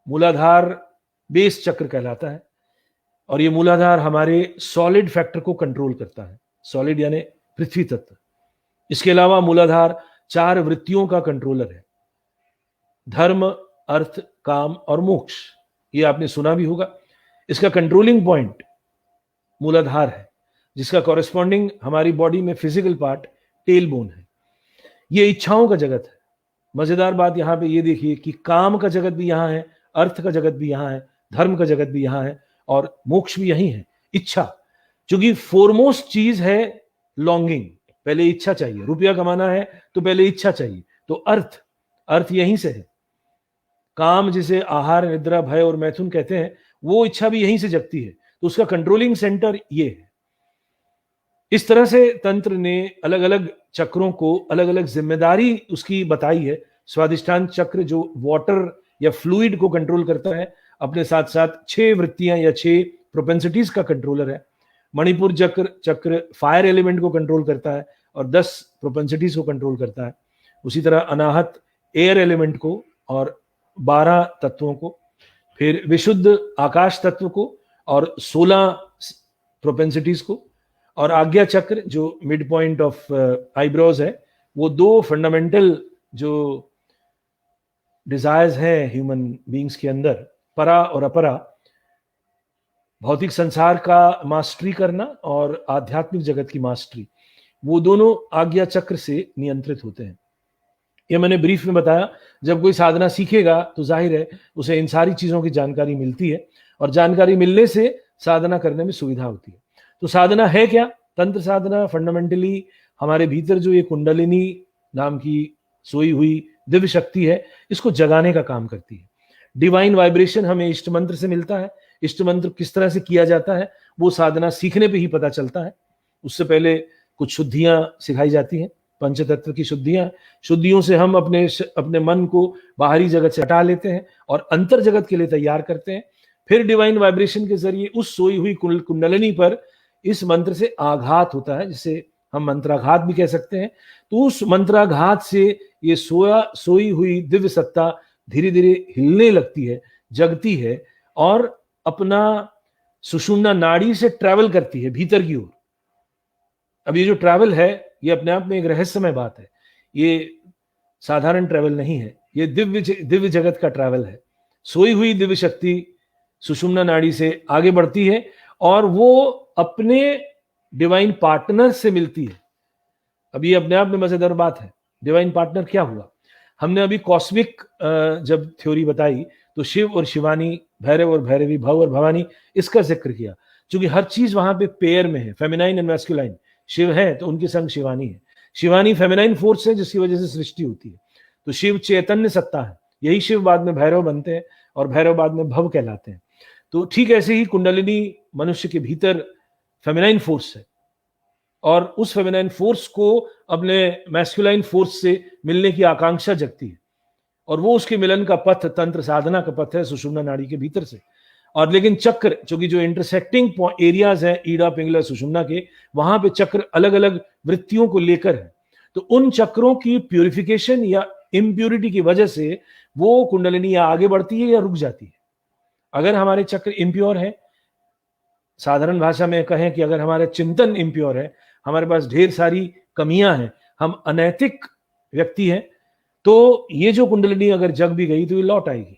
मूलाधार बेस चक्र कहलाता है, और ये मूलाधार हमारे सॉलिड फैक्टर को कंट्रोल करता है, सॉलिड यानी पृथ्वी तत्व। इसके अलावा मूलाधार 4 वृत्तियों का कंट्रोलर है: धर्म, अर्थ, काम और मोक्ष। ये आपने सुना भी होगा। इसका कंट्रोलिंग पॉइंट मूलाधार है, जिसका कॉरेस्पॉन्डिंग हमारी बॉडी में फिजिकल पार्ट टेल बोन है। ये इच्छाओं का जगत है। मजेदार बात यहां पे ये देखिए कि काम का जगत भी यहां है, अर्थ का जगत भी यहां है, धर्म का जगत भी यहां है, और मोक्ष भी यही है, इच्छा। क्योंकि फोरमोस्ट चीज है लॉन्गिंग, पहले इच्छा चाहिए। रुपया कमाना है तो पहले इच्छा चाहिए, तो अर्थ, अर्थ यहीं से है। काम जिसे आहार, निद्रा, भय और मैथुन कहते हैं, वो इच्छा भी यहीं से जगती है। तो उसका कंट्रोलिंग सेंटर ये है। इस तरह से तंत्र ने अलग अलग चक्रों को अलग अलग जिम्मेदारी उसकी बताई है। स्वादिष्ठान चक्र जो वाटर या फ्लूइड को कंट्रोल करता है, अपने साथ साथ 6 वृत्तियां या 6 प्रोपेंसिटीज का कंट्रोलर है। मणिपुर चक्र फायर एलिमेंट को कंट्रोल करता है और 10 प्रोपेंसिटीज को कंट्रोल करता है। उसी तरह अनाहत एयर एलिमेंट को और 12 तत्वों को, फिर विशुद्ध आकाश तत्व को और 16 प्रोपेंसिटीज को, और आज्ञा चक्र जो मिड पॉइंट ऑफ आईब्रोज है, वो 2 फंडामेंटल जो डिजायर्स हैं ह्यूमन बीइंग्स के अंदर, परा और अपरा, भौतिक संसार का मास्टरी करना और आध्यात्मिक जगत की मास्टरी, वो दोनों आज्ञा चक्र से नियंत्रित होते हैं। ये मैंने ब्रीफ में बताया। जब कोई साधना सीखेगा तो जाहिर है उसे इन सारी चीजों की जानकारी मिलती है, और जानकारी मिलने से साधना करने में सुविधा होती है। तो साधना है क्या? तंत्र साधना फंडामेंटली हमारे भीतर जो ये कुंडलिनी नाम की सोई हुई दिव्य शक्ति है, इसको जगाने का काम करती है। डिवाइन वाइब्रेशन हमें इष्ट मंत्र से मिलता है। इष्ट मंत्र किस तरह से किया जाता है वो साधना सीखने पे ही पता चलता है। उससे पहले कुछ शुद्धियां सिखाई जाती हैं, पंचतत्व की शुद्धियां। शुद्धियों से हम अपने मन को बाहरी जगत से हटा लेते हैं और अंतर जगत के लिए तैयार करते हैं। फिर डिवाइन वाइब्रेशन के जरिए उस सोई हुई कुंडलिनी पर इस मंत्र से आघात होता है, जिसे हम मंत्राघात भी कह सकते हैं। तो उस मंत्राघात से ये सोई हुई दिव्य सत्ता धीरे धीरे हिलने लगती है, जगती है, और अपना सुषुम्ना नाड़ी से ट्रैवल करती है भीतर की ओर। अब ये जो ट्रैवल है, ये अपने आप में एक रहस्यमय बात है। ये साधारण ट्रैवल नहीं है, ये दिव्य जगत का ट्रैवल है। सोई हुई दिव्य शक्ति सुषुम्ना नाड़ी से आगे बढ़ती है और वो अपने डिवाइन पार्टनर से मिलती है। अब ये अपने आप में मजेदार बात है। डिवाइन पार्टनर क्या हुआ? हमने अभी कॉस्मिक जब थ्योरी बताई तो शिव और शिवानी, भैरव और भैरवी, भव और भवानी, इसका जिक्र किया, क्योंकि हर चीज वहां पे पेयर में है, फेमिनाइन एंड मैस्कुलाइन। शिव है तो उनके संग शिवानी है। शिवानी फेमिनाइन फोर्स है जिसकी वजह से सृष्टि होती है। तो शिव चैतन्य सत्ता है, यही शिव बाद में भैरव बनते हैं और भैरव बाद में भव कहलाते हैं। तो ठीक ऐसे ही कुंडलिनी मनुष्य के भीतर फेमिनाइन फोर्स है, और उस फेमिनाइन फोर्स को अपने मैस्कुलाइन फोर्स से मिलने की आकांक्षा जगती है, और वो उसके मिलन का पथ, तंत्र साधना का पथ है सुषुम्ना नाड़ी के भीतर से। और लेकिन चक्र, क्योंकि जो इंटरसेक्टिंग एरियाज हैं ईड़ा, पिंगला, सुषुम्ना के, वहां पे चक्र अलग अलग वृत्तियों को लेकर है। तो उन चक्रों की प्यूरिफिकेशन या इम्प्यूरिटी की वजह से वो कुंडलिनी या आगे बढ़ती है या रुक जाती है। अगर हमारे चक्र इम्प्योर है, साधारण भाषा में कहें कि अगर हमारा चिंतन इम्प्योर है, हमारे पास ढेर सारी कमियां हैं, हम अनैतिक व्यक्ति हैं, तो ये जो कुंडलिनी अगर जग भी गई तो ये लौट आएगी,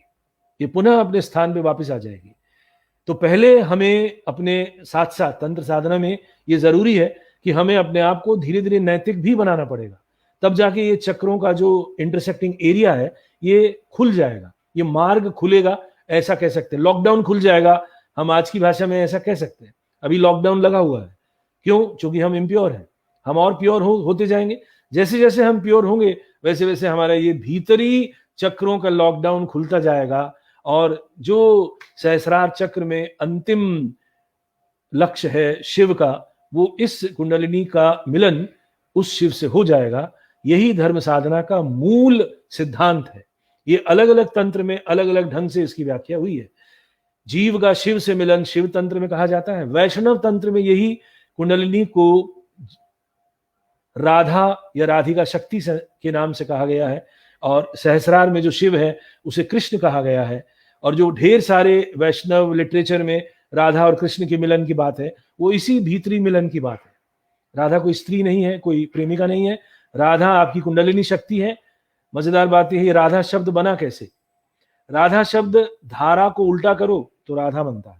ये पुनः अपने स्थान पे वापस आ जाएगी। तो पहले हमें अपने साथ साथ तंत्र साधना में ये जरूरी है कि हमें अपने आप को धीरे धीरे नैतिक भी बनाना पड़ेगा, तब जाके ये चक्रों का जो इंटरसेक्टिंग एरिया है ये खुल जाएगा, ये मार्ग खुलेगा, ऐसा कह सकते हैं। लॉकडाउन खुल जाएगा, हम आज की भाषा में ऐसा कह सकते हैं। अभी लॉकडाउन लगा हुआ है, क्यों? क्योंकि हम इम्प्योर हैं। हम और प्योर होते जाएंगे। जैसे जैसे हम प्योर होंगे वैसे वैसे हमारा ये भीतरी चक्रों का लॉकडाउन खुलता जाएगा, और जो सहस्रार चक्र में अंतिम लक्ष्य है शिव का, वो इस कुंडलिनी का मिलन उस शिव से हो जाएगा। यही धर्म साधना का मूल सिद्धांत है। ये अलग अलग तंत्र में अलग अलग ढंग से इसकी व्याख्या हुई है। जीव का शिव से मिलन शिव तंत्र में कहा जाता है। वैष्णव तंत्र में यही कुंडलिनी को राधा या राधिका शक्ति के नाम से कहा गया है, और सहस्रार में जो शिव है उसे कृष्ण कहा गया है। और जो ढेर सारे वैष्णव लिटरेचर में राधा और कृष्ण के मिलन की बात है, वो इसी भीतरी मिलन की बात है। राधा कोई स्त्री नहीं है, कोई प्रेमिका नहीं है, राधा आपकी कुंडलिनी शक्ति है। मजेदार बात यह है, राधा शब्द बना कैसे? राधा शब्द धारा को उल्टा करो तो राधा बनता है,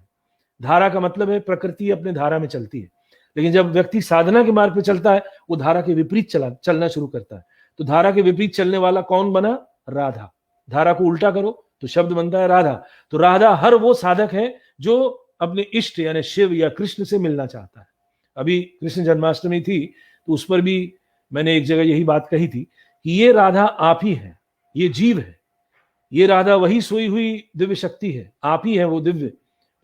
धारा का मतलब है प्रकृति अपने धारा में चलती है, लेकिन जब व्यक्ति साधना के मार्ग पे चलता है वो धारा के विपरीत चलना शुरू करता है। तो धारा के विपरीत चलने वाला कौन बना? राधा। धारा को उल्टा करो तो शब्द बनता है राधा। तो राधा हर वो साधक है जो अपने इष्ट यानी शिव या कृष्ण से मिलना चाहता है। अभी कृष्ण जन्माष्टमी थी तो उस पर भी मैंने एक जगह यही बात कही थी कि ये राधा आप ही है, ये जीव है, ये राधा वही सोई हुई दिव्य शक्ति है, आप ही है वो दिव्य,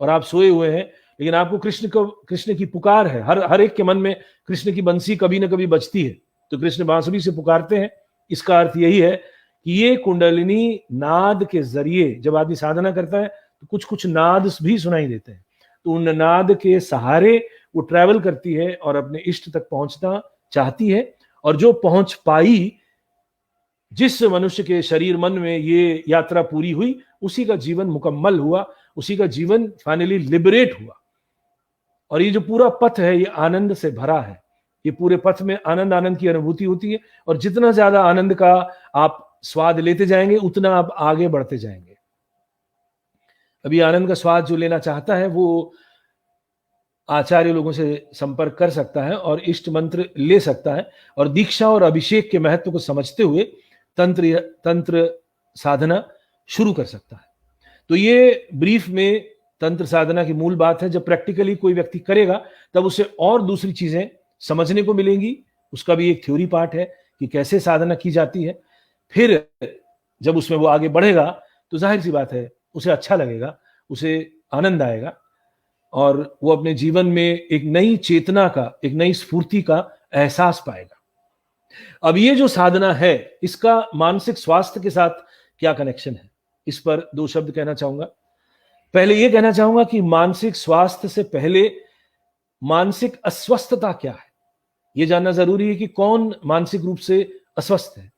और आप सोए हुए हैं। लेकिन आपको कृष्ण की पुकार है। हर एक के मन में कृष्ण की बंसी कभी ना कभी बजती है, तो कृष्ण बांसुरी से पुकारते हैं। इसका अर्थ यही है कि ये कुंडलिनी नाद के जरिए जब आदमी साधना करता है तो कुछ कुछ नाद भी सुनाई देते हैं, तो उन नाद के सहारे वो ट्रैवल करती है और अपने इष्ट तक पहुंचना चाहती है। और जो पहुंच पाई, जिस मनुष्य के शरीर मन में ये यात्रा पूरी हुई, उसी का जीवन मुकम्मल हुआ, उसी का जीवन फाइनली लिबरेट हुआ। और ये जो पूरा पथ है ये आनंद से भरा है। ये पूरे पथ में आनंद आनंद की अनुभूति होती है, और जितना ज्यादा आनंद का आप स्वाद लेते जाएंगे उतना आप आगे बढ़ते जाएंगे। अभी आनंद का स्वाद जो लेना चाहता है वो आचार्य लोगों से संपर्क कर सकता है और इष्ट मंत्र ले सकता है, और दीक्षा और अभिषेक के महत्व को समझते हुए तंत्र साधना शुरू कर सकता है। तो ये ब्रीफ में तंत्र साधना की मूल बात है। जब प्रैक्टिकली कोई व्यक्ति करेगा तब उसे और दूसरी चीजें समझने को मिलेंगी। उसका भी एक थ्योरी पार्ट है कि कैसे साधना की जाती है। फिर जब उसमें वो आगे बढ़ेगा तो जाहिर सी बात है उसे अच्छा लगेगा, उसे आनंद आएगा, और वो अपने जीवन में एक नई चेतना का, एक नई स्फूर्ति का एहसास पाएगा। अब ये जो साधना है इसका मानसिक स्वास्थ्य के साथ क्या कनेक्शन है, इस पर दो शब्द कहना चाहूंगा। पहले ये कहना चाहूंगा कि मानसिक स्वास्थ्य से पहले मानसिक अस्वस्थता क्या है, ये जानना जरूरी है कि कौन मानसिक रूप से अस्वस्थ है।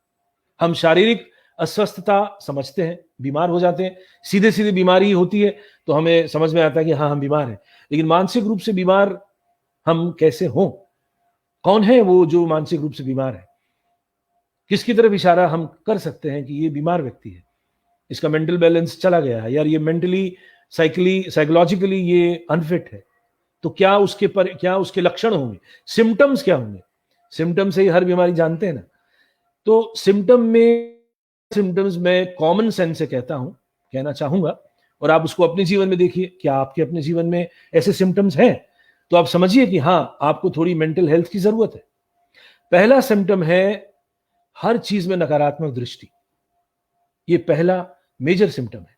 हम शारीरिक अस्वस्थता समझते हैं, बीमार हो जाते हैं, सीधे सीधे बीमारी होती है तो हमें समझ में आता है कि हाँ हम बीमार हैं। लेकिन मानसिक रूप से बीमार हम कैसे हों? कौन है वो जो मानसिक रूप से बीमार है? किसकी तरफ इशारा हम कर सकते हैं कि ये बीमार व्यक्ति है, इसका मेंटल बैलेंस चला गया है, यार ये मेंटली साइकोलॉजिकली ये अनफिट है? तो क्या उसके लक्षण होंगे, सिम्टम्स क्या होंगे? सिम्टम्स से ही हर बीमारी जानते हैं ना। तो सिम्टम्स में कॉमन सेंस से कहना चाहूंगा, और आप उसको अपने जीवन में देखिए। क्या आपके अपने जीवन में ऐसे सिम्टम्स हैं? तो आप समझिए कि हाँ आपको थोड़ी मेंटल हेल्थ की जरूरत है। पहला सिम्टम है हर चीज में नकारात्मक दृष्टि। ये पहला मेजर सिम्टम है।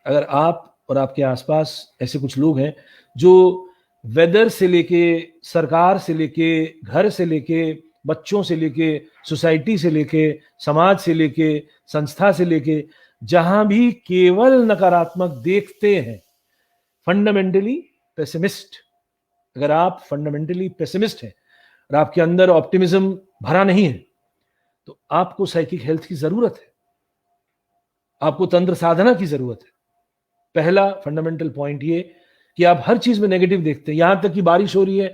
अगर आप और आपके आसपास ऐसे कुछ लोग हैं जो वेदर से लेके, सरकार से लेके, घर से लेके, बच्चों से लेके, सोसाइटी से लेके, समाज से लेके, संस्था से लेके, जहां भी केवल नकारात्मक देखते हैं, फंडामेंटली पेसिमिस्ट। अगर आप फंडामेंटली पेसिमिस्ट हैं और आपके अंदर ऑप्टिमिज्म भरा नहीं है तो आपको साइकिक हेल्थ की जरूरत है, आपको तंत्र साधना की जरूरत है। पहला फंडामेंटल पॉइंट ये कि आप हर चीज में नेगेटिव देखते हैं। यहां तक कि बारिश हो रही है,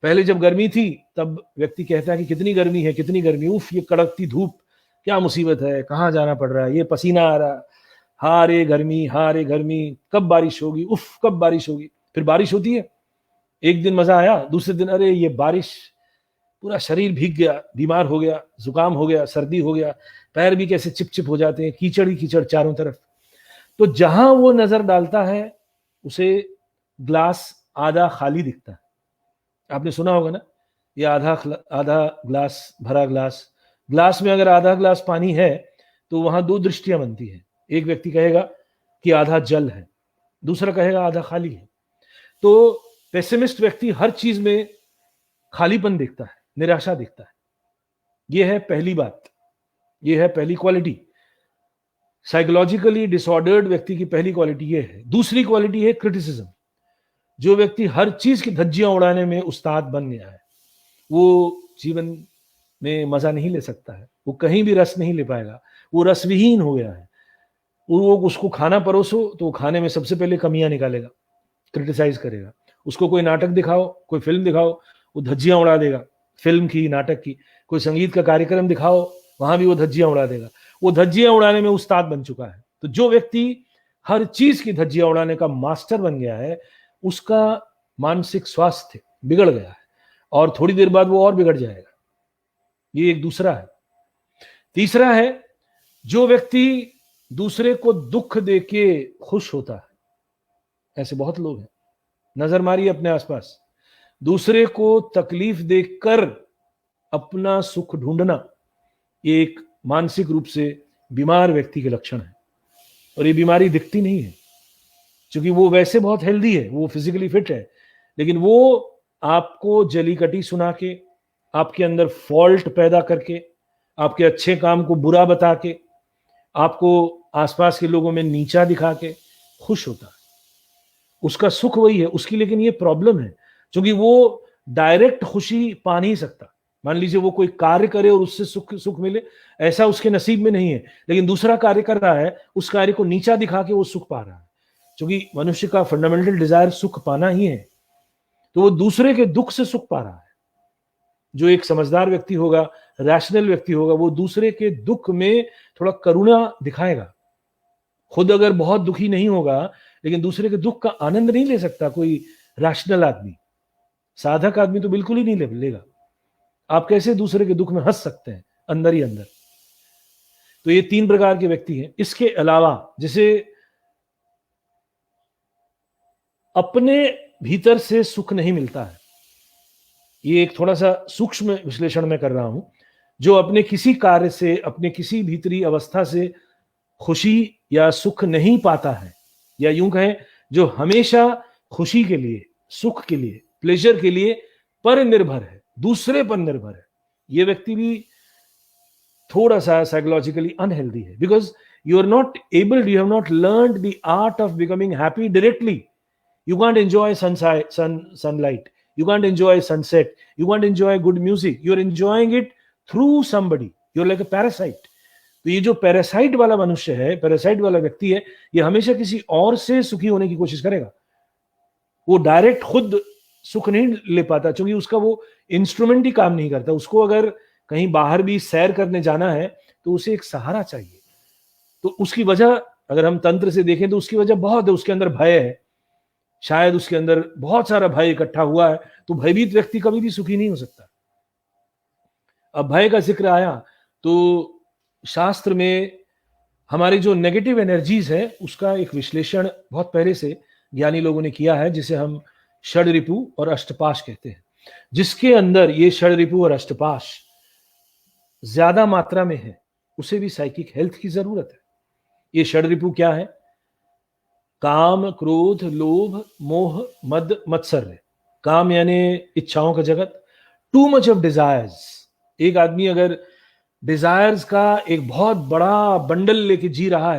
पहले जब गर्मी थी तब व्यक्ति कहता है कि कितनी गर्मी है, कितनी गर्मी, उफ ये कड़कती धूप, क्या मुसीबत है, कहाँ जाना पड़ रहा है, ये पसीना आ रहा, हाँ रे गर्मी, कब बारिश होगी, उफ कब बारिश होगी। फिर बारिश होती है, एक दिन मजा आया, दूसरे दिन अरे ये बारिश, पूरा शरीर भीग गया, बीमार हो गया, जुकाम हो गया, सर्दी हो गया, पैर भी कैसे चिपचिप हो जाते हैं, कीचड़ ही कीचड़ चारों तरफ। तो जहां वो नजर डालता है उसे ग्लास आधा खाली दिखता है। आपने सुना होगा ना, ये आधा ग्लास भरा ग्लास में अगर आधा ग्लास पानी है तो वहां दो दृष्टियां बनती है। एक व्यक्ति कहेगा कि आधा जल है, दूसरा कहेगा आधा खाली है। तो पेसिमिस्ट व्यक्ति हर चीज में खालीपन देखता है, निराशा दिखता है। यह है पहली बात, यह है पहली क्वालिटी। साइकोलॉजिकली डिसऑर्डर्ड व्यक्ति की पहली क्वालिटी यह है। दूसरी क्वालिटी है क्रिटिसिज्म। जो व्यक्ति हर चीज की धज्जियां उड़ाने में उस्ताद बन गया है वो जीवन में मजा नहीं ले सकता है, वो कहीं भी रस नहीं ले पाएगा, वो रसविहीन हो गया है। वो उसको खाना परोसो तो वो खाने में सबसे पहले कमियां निकालेगा, क्रिटिसाइज करेगा। उसको कोई नाटक दिखाओ, कोई फिल्म दिखाओ, वो धज्जियां उड़ा देगा, फिल्म की, नाटक की। कोई संगीत का कार्यक्रम दिखाओ, वहां भी वो धज्जियां उड़ा देगा। वो धज्जियां उड़ाने में उस्ताद बन चुका है। तो जो व्यक्ति हर चीज की धज्जियां उड़ाने का मास्टर बन गया है उसका मानसिक स्वास्थ्य बिगड़ गया है और थोड़ी देर बाद वो और बिगड़ जाएगा। ये एक दूसरा है। तीसरा है, जो व्यक्ति दूसरे को दुख देके खुश होता है, ऐसे बहुत लोग हैं, नजर मारिए अपने आसपास। दूसरे को तकलीफ देकर अपना सुख ढूंढना, ये एक मानसिक रूप से बीमार व्यक्ति के लक्षण है। और ये बीमारी दिखती नहीं है, क्योंकि वो वैसे बहुत हेल्दी है, वो फिजिकली फिट है, लेकिन वो आपको जली कटी सुना के, आपके अंदर फॉल्ट पैदा करके, आपके अच्छे काम को बुरा बता के, आपको आसपास के लोगों में नीचा दिखा के खुश होता है। उसका सुख वही है उसकी, लेकिन ये प्रॉब्लम है, क्योंकि वो डायरेक्ट खुशी पा नहीं सकता। मान लीजिए वो कोई कार्य करे और उससे सुख मिले, ऐसा उसके नसीब में नहीं है, लेकिन दूसरा कार्य कर रहा है, उस कार्य को नीचा दिखा के वो सुख पा रहा है। क्योंकि मनुष्य का फंडामेंटल डिजायर सुख पाना ही है, तो वो दूसरे के दुख से सुख पा रहा है। जो एक समझदार व्यक्ति होगा, रैशनल व्यक्ति होगा, वो दूसरे के दुख में थोड़ा करुणा दिखाएगा। खुद अगर बहुत दुखी नहीं होगा, लेकिन दूसरे के दुख का आनंद नहीं ले सकता कोई रैशनल आदमी। साधक आदमी तो बिल्कुल ही नहीं लेगा। आप कैसे दूसरे के दुख में हंस सकते हैं अंदर ही अंदर? तो ये 3 प्रकार के व्यक्ति हैं। इसके अलावा जिसे अपने भीतर से सुख नहीं मिलता है, ये एक थोड़ा सा सूक्ष्म विश्लेषण में कर रहा हूं, जो अपने किसी कार्य से, अपने किसी भीतरी अवस्था से खुशी या सुख नहीं पाता है, या यूं कहें जो हमेशा खुशी के लिए, सुख के लिए, प्लेजर के लिए पर निर्भर है, दूसरे पर निर्भर है, ये व्यक्ति भी थोड़ा सा साइकोलॉजिकली अनहेल्दी है। Because you are not abled, you have not learned the art of becoming happy directly. You can't enjoy sunlight. You can't enjoy sunset. You can't enjoy good music. You're enjoying it through somebody. You're like a parasite. तो ये जो parasite वाला मनुष्य है, parasite वाला व्यक्ति है, ये हमेशा किसी और से सुखी होने की कोशिश करेगा। वो डायरेक्ट खुद सुख नहीं ले पाता, क्योंकि उसका वो इंस्ट्रूमेंट ही काम नहीं करता। उसको अगर कहीं बाहर भी सैर करने जाना है तो उसे एक सहारा चाहिए। तो उसकी वजह अगर हम तंत्र से देखें तो उसकी वजह बहुत है, उसके अंदर भय है, शायद उसके अंदर बहुत सारा भय इकट्ठा हुआ है। तो भयभीत व्यक्ति कभी भी सुखी नहीं हो सकता। अब भय का जिक्र आया तो शास्त्र में हमारी जो नेगेटिव एनर्जीज है उसका एक विश्लेषण बहुत पहले से ज्ञानी लोगों ने किया है, जिसे हम षड्रिपु और अष्टपाश कहते हैं। जिसके अंदर ये षड्रिपु और अष्टपाश ज्यादा मात्रा में है, उसे भी साइकिक हेल्थ की जरूरत है। ये षड्रिपु क्या है? काम, क्रोध, लोभ, मोह, मद, मत्सर्य। काम यानी इच्छाओं का जगत, टू मच ऑफ डिजायर्स। एक आदमी अगर डिजायर्स का एक बहुत बड़ा बंडल लेके जी रहा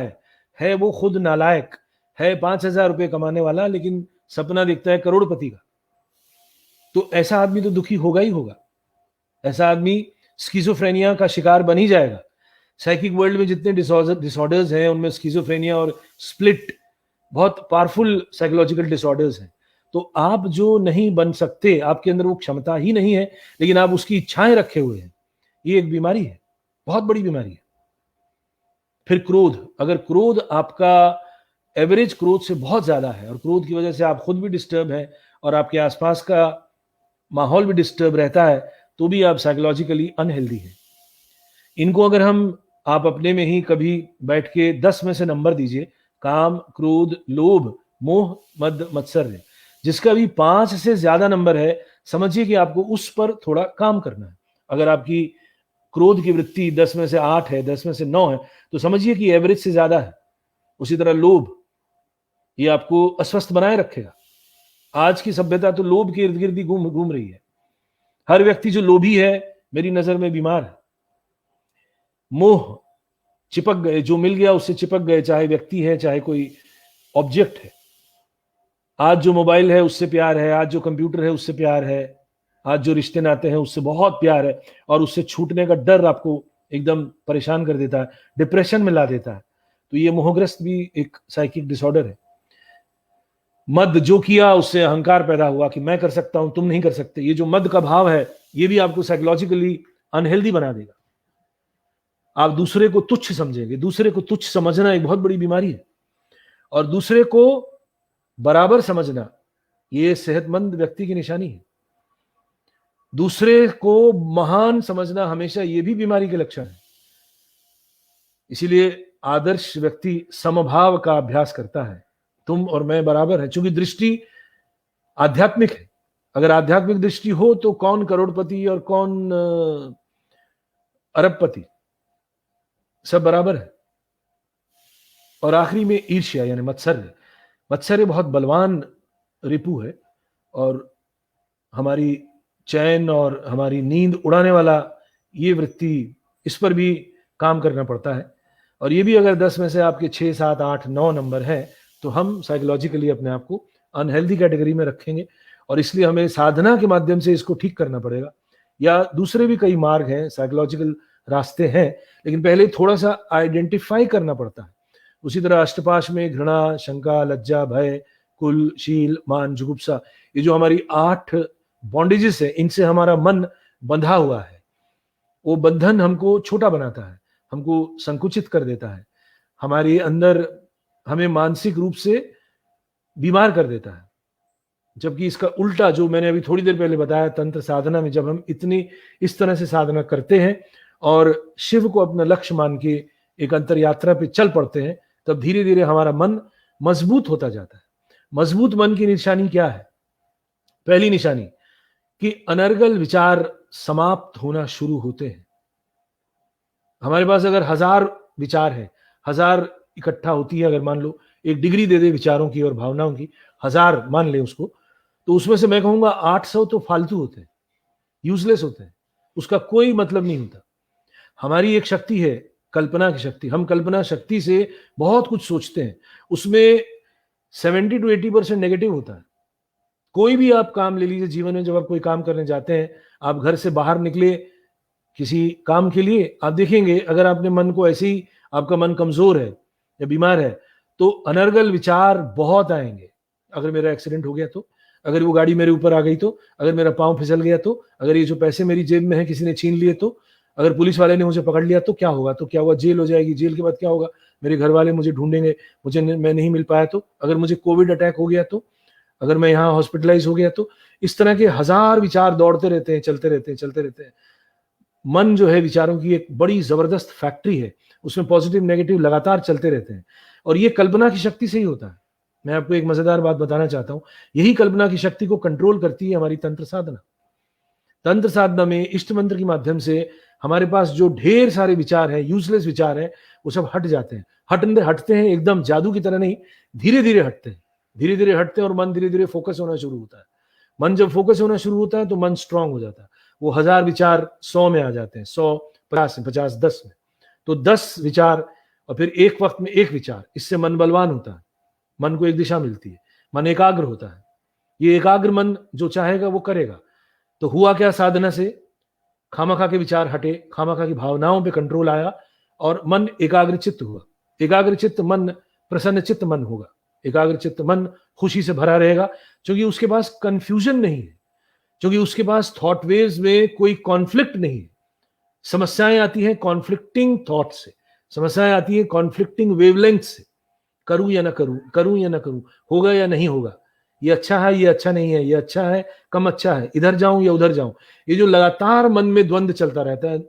है वो खुद नालायक है, 5,000 रुपए कमाने वाला, लेकिन सपना दिखता है करोड़पति का, तो ऐसा आदमी तो दुखी होगा ही होगा। ऐसा आदमी स्किज़ोफ्रेनिया का शिकार बन ही जाएगा। साइकिक वर्ल्ड में जितने डिसऑर्डर्स हैं उनमें स्किज़ोफ्रेनिया और स्प्लिट बहुत पावरफुल साइकोलॉजिकल डिसऑर्डर्स हैं। तो आप जो नहीं बन सकते, आपके अंदर वो क्षमता ही नहीं है, लेकिन आप उसकी इच्छाएं रखे हुए हैं, ये एक बीमारी है, बहुत बड़ी बीमारी है। फिर क्रोध, अगर क्रोध आपका एवरेज क्रोध से बहुत ज्यादा है और क्रोध की वजह से आप खुद भी डिस्टर्ब हैं और आपके आसपास का माहौल भी डिस्टर्ब रहता है, तो भी आप साइकोलॉजिकली अनहेल्दी हैं। इनको अगर आप अपने में ही कभी बैठ के 10 में से नंबर दीजिए, काम, क्रोध, लोभ, मोह, मद, मत्सर्य, जिसका भी 5 से ज्यादा नंबर है, समझिए कि आपको उस पर थोड़ा काम करना है। अगर आपकी क्रोध की वृत्ति 10 में से 8 है, 10 में से 9 है, तो समझिए कि एवरेज से ज्यादा है। उसी तरह लोभ, ये आपको अस्वस्थ बनाए रखेगा। आज की सभ्यता तो लोभ के इर्द गिर्द ही घूम रही है। हर व्यक्ति जो लोभी है मेरी नजर में बीमार है। मोह, चिपक गए, जो मिल गया उससे चिपक गए, चाहे व्यक्ति है चाहे कोई ऑब्जेक्ट है। आज जो मोबाइल है उससे प्यार है, आज जो कंप्यूटर है उससे प्यार है, आज जो रिश्ते नाते हैं उससे बहुत प्यार है, और उससे छूटने का डर आपको एकदम परेशान कर देता है, डिप्रेशन में ला देता है। तो ये मोहग्रस्त भी एक साइकिक डिसऑर्डर है। मद, जो किया उससे अहंकार पैदा हुआ कि मैं कर सकता हूं, तुम नहीं कर सकते। ये जो मद का भाव है ये भी आपको साइकोलॉजिकली अनहेल्दी बना देगा। आप दूसरे को तुच्छ समझेंगे। दूसरे को तुच्छ समझना एक बहुत बड़ी बीमारी है, और दूसरे को बराबर समझना ये सेहतमंद व्यक्ति की निशानी है। दूसरे को महान समझना हमेशा ये भी बीमारी के लक्षण है। इसीलिए आदर्श व्यक्ति समभाव का अभ्यास करता है। तुम और मैं बराबर है, क्योंकि दृष्टि आध्यात्मिक है। अगर आध्यात्मिक दृष्टि हो तो कौन करोड़पति और कौन अरबपति, सब बराबर है। और आखिरी में ईर्ष्या यानी मत्सर्य। मत्सर्य बहुत बलवान रिपु है और हमारी चैन और हमारी नींद उड़ाने वाला ये वृत्ति, इस पर भी काम करना पड़ता है। और ये भी अगर 10 में से आपके 6, 7, 8, 9 नंबर है तो हम साइकोलॉजिकली अपने आप को अनहेल्दी कैटेगरी में रखेंगे, और इसलिए हमें साधना के माध्यम से इसको ठीक करना पड़ेगा। या दूसरे भी कई मार्ग हैं, साइकोलॉजिकल रास्ते हैं, लेकिन पहले थोड़ा सा आइडेंटिफाई करना पड़ता है। उसी तरह अष्टपाश में घृणा, शंका, लज्जा, भय, कुल, शील, मान, जुगुप्सा, ये जो हमारी 8 बॉन्डेजेस है, इनसे हमारा मन बंधा हुआ है। वो बंधन हमको छोटा बनाता है, हमको संकुचित कर देता है, हमारे अंदर हमें मानसिक रूप से बीमार कर देता है। जबकि इसका उल्टा, जो मैंने अभी थोड़ी देर पहले बताया, तंत्र साधना में जब हम इतनी इस तरह से साधना करते हैं और शिव को अपना लक्ष्य मान के एक अंतर यात्रा पे चल पड़ते हैं, तब धीरे धीरे हमारा मन मजबूत होता जाता है। मजबूत मन की निशानी क्या है? पहली निशानी कि अनर्गल विचार समाप्त होना शुरू होते हैं। हमारे पास अगर 1000 विचार है, 1000 इकट्ठा होती है, अगर मान लो एक डिग्री दे दे विचारों की और भावनाओं की, 1000 मान ले उसको, तो उसमें से मैं कहूंगा 800 तो फालतू होते हैं, यूजलेस होते हैं, उसका कोई मतलब नहीं होता। हमारी एक शक्ति है, कल्पना की शक्ति। हम कल्पना शक्ति से बहुत कुछ सोचते हैं, उसमें 70 to 80% नेगेटिव होता है। कोई भी आप काम ले लीजिए जीवन में, जब आप कोई काम करने जाते हैं, आप घर से बाहर निकले किसी काम के लिए, आप देखेंगे अगर आपने मन को ऐसे ही, आपका मन कमजोर है या बीमार है, तो अनर्गल विचार बहुत आएंगे। अगर मेरा एक्सीडेंट हो गया तो, अगर वो गाड़ी मेरे ऊपर आ गई तो, अगर मेरा पाँव फिसल गया तो, अगर ये जो पैसे मेरी जेब में है किसी ने छीन लिए तो, अगर पुलिस वाले ने मुझे पकड़ लिया तो क्या होगा? तो क्या हुआ? जेल हो जाएगी। जेल के बाद क्या होगा? मेरे घर वाले मुझे ढूंढेंगे, मैं नहीं मिल पाया तो, अगर मुझे कोविड अटैक हो गया तो, अगर मैं यहाँ हॉस्पिटलाइज हो गया तो। इस तरह के 1000 विचार दौड़ते रहते हैं, चलते रहते हैं। मन जो है विचारों की एक बड़ी जबरदस्त फैक्ट्री है, उसमें पॉजिटिव नेगेटिव लगातार चलते रहते हैं, और ये कल्पना की शक्ति से ही होता है। मैं आपको एक मजेदार बात बताना चाहता हूं, यही कल्पना की शक्ति को कंट्रोल करती है हमारी तंत्र साधना। तंत्र साधना में इष्ट मंत्र के माध्यम से हमारे पास जो ढेर सारे विचार हैं, यूजलेस विचार हैं, वो सब हट जाते हैं। हटते हैं, एकदम जादू की तरह नहीं, धीरे धीरे हटते हैं, धीरे धीरे हटते हैं, और मन धीरे धीरे फोकस होना शुरू होता है। मन जब फोकस होना शुरू होता है तो मन स्ट्रांग हो जाता है। वो 1000 विचार 100 में आ जाते हैं, 100 50 में, 50 10 में, तो 10 विचार और फिर एक वक्त में एक विचार, इससे मन बलवान होता है, मन को एक दिशा मिलती है, मन एकाग्र होता है। ये एकाग्र मन जो चाहेगा वो करेगा। तो हुआ क्या साधना से? खामखा के विचार हटे, खामखा की भावनाओं पे कंट्रोल आया और मन एकाग्र चित्त हुआ। एकाग्र चित्त मन प्रसन्न चित्त मन होगा। एकाग्र चित्त मन खुशी से भरा रहेगा, क्योंकि उसके पास कंफ्यूजन नहीं है, क्योंकि उसके पास थॉट वेव्स में कोई कॉन्फ्लिक्ट नहीं है। समस्याएं आती हैं कॉन्फ्लिक्टिंग थॉट से, समस्याएं आती हैं कॉन्फ्लिक्टिंग वेवलेंथ से। करूं या ना करूं, करूं या ना करूं, होगा या नहीं होगा, ये अच्छा है, ये अच्छा नहीं है, ये अच्छा है, कम अच्छा है, इधर जाऊं या उधर जाऊं। ये जो लगातार मन में द्वंद्व चलता रहता है,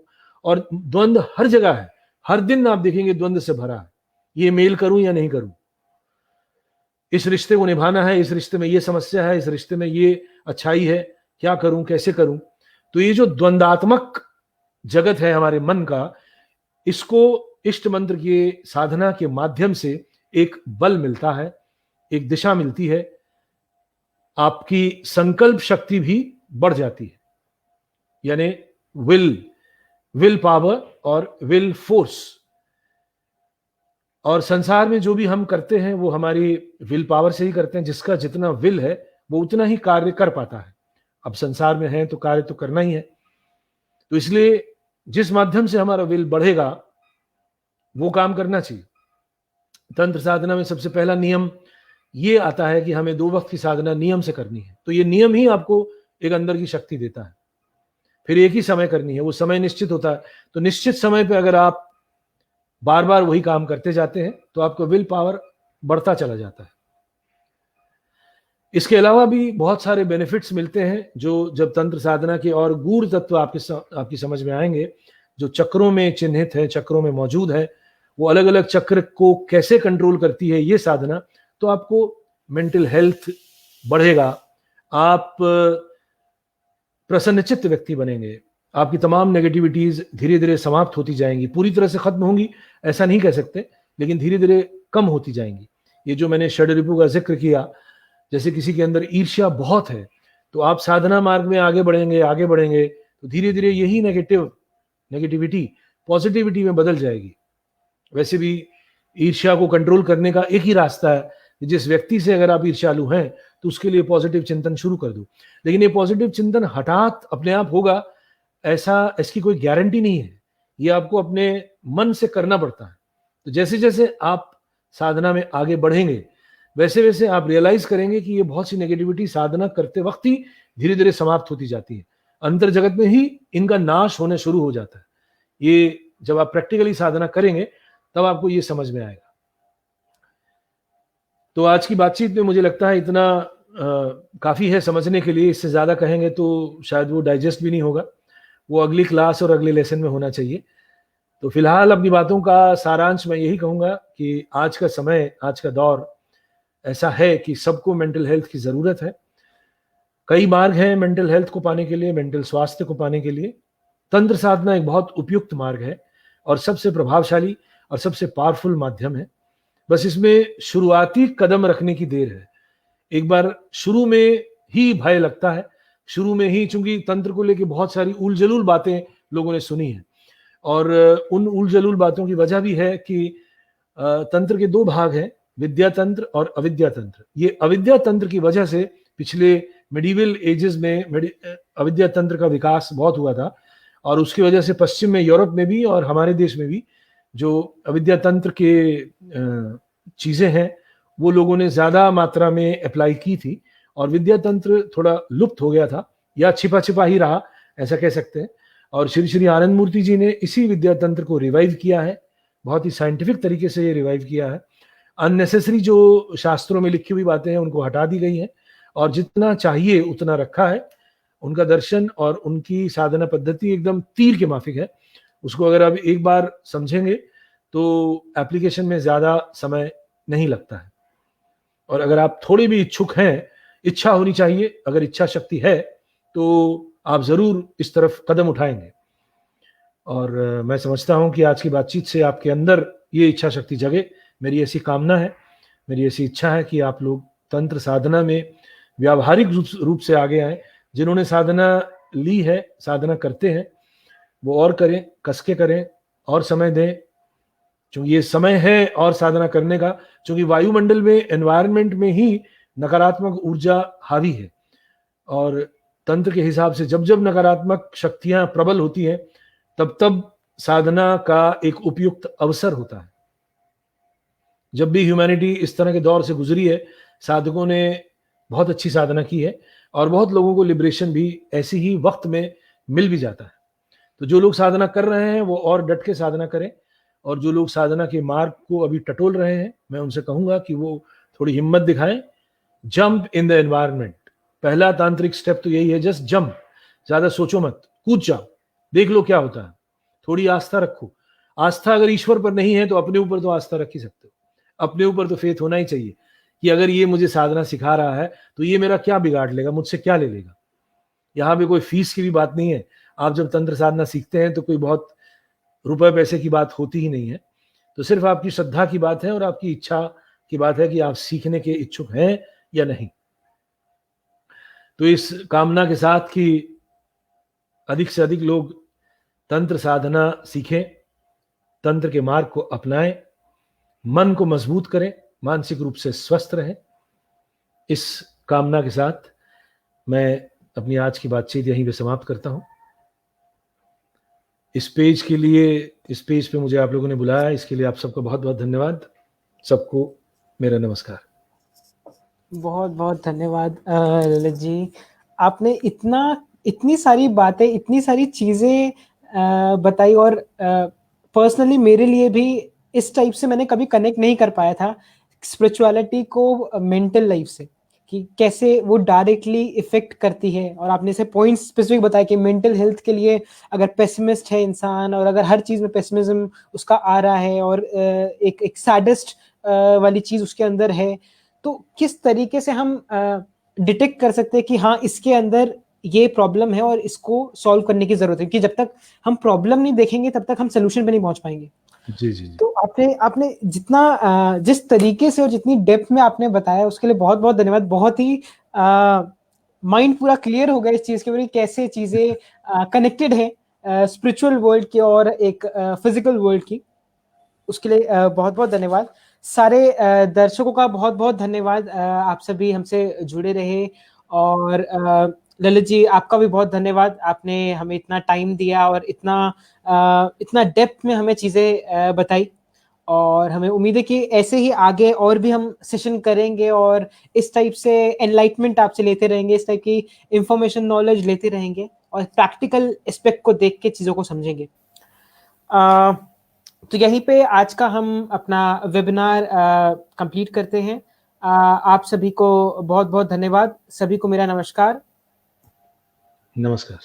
और द्वंद्व हर जगह है, हर दिन आप देखेंगे द्वंद्व से भरा है। ये मेल करूं या नहीं करूं, इस रिश्ते को निभाना है, इस रिश्ते में ये समस्या है, इस रिश्ते में ये अच्छाई है, क्या करूं, कैसे करूं। तो ये जो द्वंदात्मक जगत है हमारे मन का, इसको इष्ट मंत्र के साधना के माध्यम से एक बल मिलता है, एक दिशा मिलती है, आपकी संकल्प शक्ति भी बढ़ जाती है, यानी विल पावर और विल फोर्स। और संसार में जो भी हम करते हैं वो हमारी विल पावर से ही करते हैं। जिसका जितना विल है वो उतना ही कार्य कर पाता है। अब संसार में है तो कार्य तो करना ही है, तो इसलिए जिस माध्यम से हमारा विल बढ़ेगा वो काम करना चाहिए। तंत्र साधना में सबसे पहला नियम ये आता है कि हमें 2 वक्त की साधना नियम से करनी है। तो ये नियम ही आपको एक अंदर की शक्ति देता है। फिर एक ही समय करनी है, वो समय निश्चित होता है। तो निश्चित समय पे अगर आप बार बार वही काम करते जाते हैं तो आपका विल पावर बढ़ता चला जाता है। इसके अलावा भी बहुत सारे बेनिफिट्स मिलते हैं जो जब तंत्र साधना के और गूढ़ तत्व आपकी समझ में आएंगे, जो चक्रों में चिन्हित है, चक्रों में मौजूद है, वो अलग अलग चक्र को कैसे कंट्रोल करती है ये साधना, तो आपको मेंटल हेल्थ बढ़ेगा, आप प्रसन्नचित्त व्यक्ति बनेंगे, आपकी तमाम नेगेटिविटीज धीरे धीरे समाप्त होती जाएंगी। पूरी तरह से खत्म होंगी ऐसा नहीं कह सकते, लेकिन धीरे धीरे कम होती जाएंगी। ये जो मैंने षड्रिपु का जिक्र किया, जैसे किसी के अंदर ईर्ष्या बहुत है, तो आप साधना मार्ग में आगे बढ़ेंगे तो धीरे धीरे यही नेगेटिविटी पॉजिटिविटी में बदल जाएगी। वैसे भी ईर्ष्या को कंट्रोल करने का एक ही रास्ता है कि जिस व्यक्ति से अगर आप ईर्ष्यालु हैं तो उसके लिए पॉजिटिव चिंतन शुरू कर दो। लेकिन ये पॉजिटिव चिंतन हठात अपने आप होगा ऐसा, इसकी कोई गारंटी नहीं है, ये आपको अपने मन से करना पड़ता है। तो जैसे जैसे आप साधना में आगे बढ़ेंगे वैसे वैसे आप रियलाइज करेंगे कि ये बहुत सी नेगेटिविटी साधना करते वक्त ही धीरे धीरे समाप्त होती जाती है, अंतर जगत में ही इनका नाश होने शुरू हो जाता है। ये जब आप प्रैक्टिकली साधना करेंगे तब आपको ये समझ में आएगा। तो आज की बातचीत में मुझे लगता है इतना काफी है समझने के लिए, इससे ज्यादा कहेंगे तो शायद वो डाइजेस्ट भी नहीं होगा, वो अगली क्लास और अगले लेसन में होना चाहिए। तो फिलहाल अपनी बातों का सारांश मैं यही कहूंगा कि आज का समय, आज का दौर ऐसा है कि सबको मेंटल हेल्थ की जरूरत है। कई मार्ग हैं मेंटल हेल्थ को पाने के लिए, मेंटल स्वास्थ्य को पाने के लिए। तंत्र साधना एक बहुत उपयुक्त मार्ग है और सबसे प्रभावशाली और सबसे पावरफुल माध्यम है। बस इसमें शुरुआती कदम रखने की देर है। एक बार शुरू में ही भय लगता है, शुरू में ही, चूंकि तंत्र को लेकर बहुत सारी उलझलूल बातें लोगों ने सुनी है और उन उलझलूल बातों की वजह भी है कि तंत्र के दो भाग हैं, विद्या तंत्र और अविद्या तंत्र। ये अविद्या तंत्र की वजह से पिछले मेडिवल एजेस में अविद्या तंत्र का विकास बहुत हुआ था और उसकी वजह से पश्चिम में, यूरोप में भी और हमारे देश में भी जो अविद्या तंत्र के चीजें हैं वो लोगों ने ज्यादा मात्रा में अप्लाई की थी और विद्या तंत्र थोड़ा लुप्त हो गया था या छिपा छिपा ही रहा, ऐसा कह सकते हैं। और श्री श्री आनंद मूर्ति जी ने इसी विद्या तंत्र को रिवाइव किया है, बहुत ही साइंटिफिक तरीके से ये रिवाइव किया है। अननेसेसरी जो शास्त्रों में लिखी हुई बातें हैं उनको हटा दी गई हैं और जितना चाहिए उतना रखा है। उनका दर्शन और उनकी साधना पद्धति एकदम तीर के माफिक है। उसको अगर आप एक बार समझेंगे तो एप्लीकेशन में ज्यादा समय नहीं लगता है। और अगर आप थोड़ी भी इच्छुक हैं, इच्छा होनी चाहिए, अगर इच्छा शक्ति है तो आप जरूर इस तरफ कदम उठाएंगे। और मैं समझता हूं कि आज की बातचीत से आपके अंदर ये इच्छा शक्ति जगे। मेरी ऐसी कामना है, मेरी ऐसी इच्छा है कि आप लोग तंत्र साधना में व्यावहारिक रूप से आगे आए। जिन्होंने साधना ली है, साधना करते हैं, वो और करें, कसके करें और समय दें, क्योंकि ये समय है और साधना करने का। क्योंकि वायुमंडल में, एनवायरनमेंट में ही नकारात्मक ऊर्जा हावी है और तंत्र के हिसाब से जब जब नकारात्मक शक्तियां प्रबल होती हैं तब तब साधना का एक उपयुक्त अवसर होता है। जब भी ह्यूमैनिटी इस तरह के दौर से गुजरी है, साधकों ने बहुत अच्छी साधना की है और बहुत लोगों को लिबरेशन भी ऐसी ही वक्त में मिल भी जाता है। तो जो लोग साधना कर रहे हैं वो और डट के साधना करें और जो लोग साधना के मार्ग को अभी टटोल रहे हैं, मैं उनसे कहूंगा कि वो थोड़ी हिम्मत दिखाएं। जंप इन द एनवायरनमेंट, पहला तांत्रिक स्टेप तो यही है, जस्ट जंप। ज्यादा सोचो मत, कूद जाओ, देख लो क्या होता है। थोड़ी आस्था रखो। आस्था अगर ईश्वर पर नहीं है तो अपने ऊपर तो आस्था रख ही सकते हो। अपने ऊपर तो फेथ होना ही चाहिए कि अगर ये मुझे साधना सिखा रहा है तो ये मेरा क्या बिगाड़ लेगा, मुझसे क्या ले लेगा। यहाँ पे कोई फीस की भी बात नहीं है। आप जब तंत्र साधना सीखते हैं तो कोई बहुत रुपए पैसे की बात होती ही नहीं है, तो सिर्फ आपकी श्रद्धा की बात है और आपकी इच्छा की बात है कि आप सीखने के इच्छुक हैं या नहीं। तो इस कामना के साथ कि अधिक से अधिक लोग तंत्र साधना सीखें, तंत्र के मार्ग को अपनाएं, मन को मजबूत करें, मानसिक रूप से स्वस्थ रहें, इस कामना के साथ मैं अपनी आज की बातचीत यहीं पे समाप्त करता हूं। इस पेज के लिए, इस पेज पे मुझे आप लोगों ने बुलाया, इसके लिए आप सबका बहुत बहुत धन्यवाद। सबको मेरा नमस्कार। बहुत बहुत धन्यवाद ललित जी। आपने इतनी सारी बातें, इतनी सारी चीजें बताई और पर्सनली मेरे लिए भी इस टाइप से मैंने कभी कनेक्ट नहीं कर पाया था स्पिरिचुअलिटी को मेंटल लाइफ से। कि कैसे वो डायरेक्टली इफेक्ट करती है, और आपने से पॉइंट स्पेसिफिक बताया कि मेंटल हेल्थ के लिए अगर पेसिमिस्ट है इंसान, और अगर हर चीज में पेसिमिज्म उसका आ रहा है, और एक सैडेस्ट वाली चीज उसके अंदर है, तो किस तरीके से हम डिटेक्ट कर सकते हैं कि हाँ इसके अंदर ये प्रॉब्लम है और इसको सॉल्व करने की जरूरत है, कि जब तक हम प्रॉब्लम नहीं देखेंगे तब तक हम सोल्यूशन पे नहीं पहुंच पाएंगे। जी जी जी। तो आपने आपने जितना जिस तरीके से और जितनी डेप्थ में आपने बताया उसके लिए बहुत बहुत धन्यवाद। बहुत ही माइंड पूरा क्लियर हो गया इस चीज के बारे में, कैसे चीजें कनेक्टेड है स्पिरिचुअल वर्ल्ड की और एक फिजिकल वर्ल्ड की। उसके लिए बहुत बहुत धन्यवाद। सारे दर्शकों का बहुत बहुत धन्यवाद, आप सभी हमसे जुड़े रहे। और ललित जी आपका भी बहुत धन्यवाद, आपने हमें इतना टाइम दिया और इतना डेप्थ में हमें चीजें बताई। और हमें उम्मीद है कि ऐसे ही आगे और भी हम सेशन करेंगे और इस टाइप से एनलाइटमेंट आपसे लेते रहेंगे, इस टाइप की इंफॉर्मेशन नॉलेज लेते रहेंगे और प्रैक्टिकल एस्पेक्ट को देख के चीजों को समझेंगे। तो यहीं पे आज का हम अपना वेबिनार कंप्लीट करते हैं। आप सभी को बहुत बहुत धन्यवाद। सभी को मेरा नमस्कार। नमस्कार।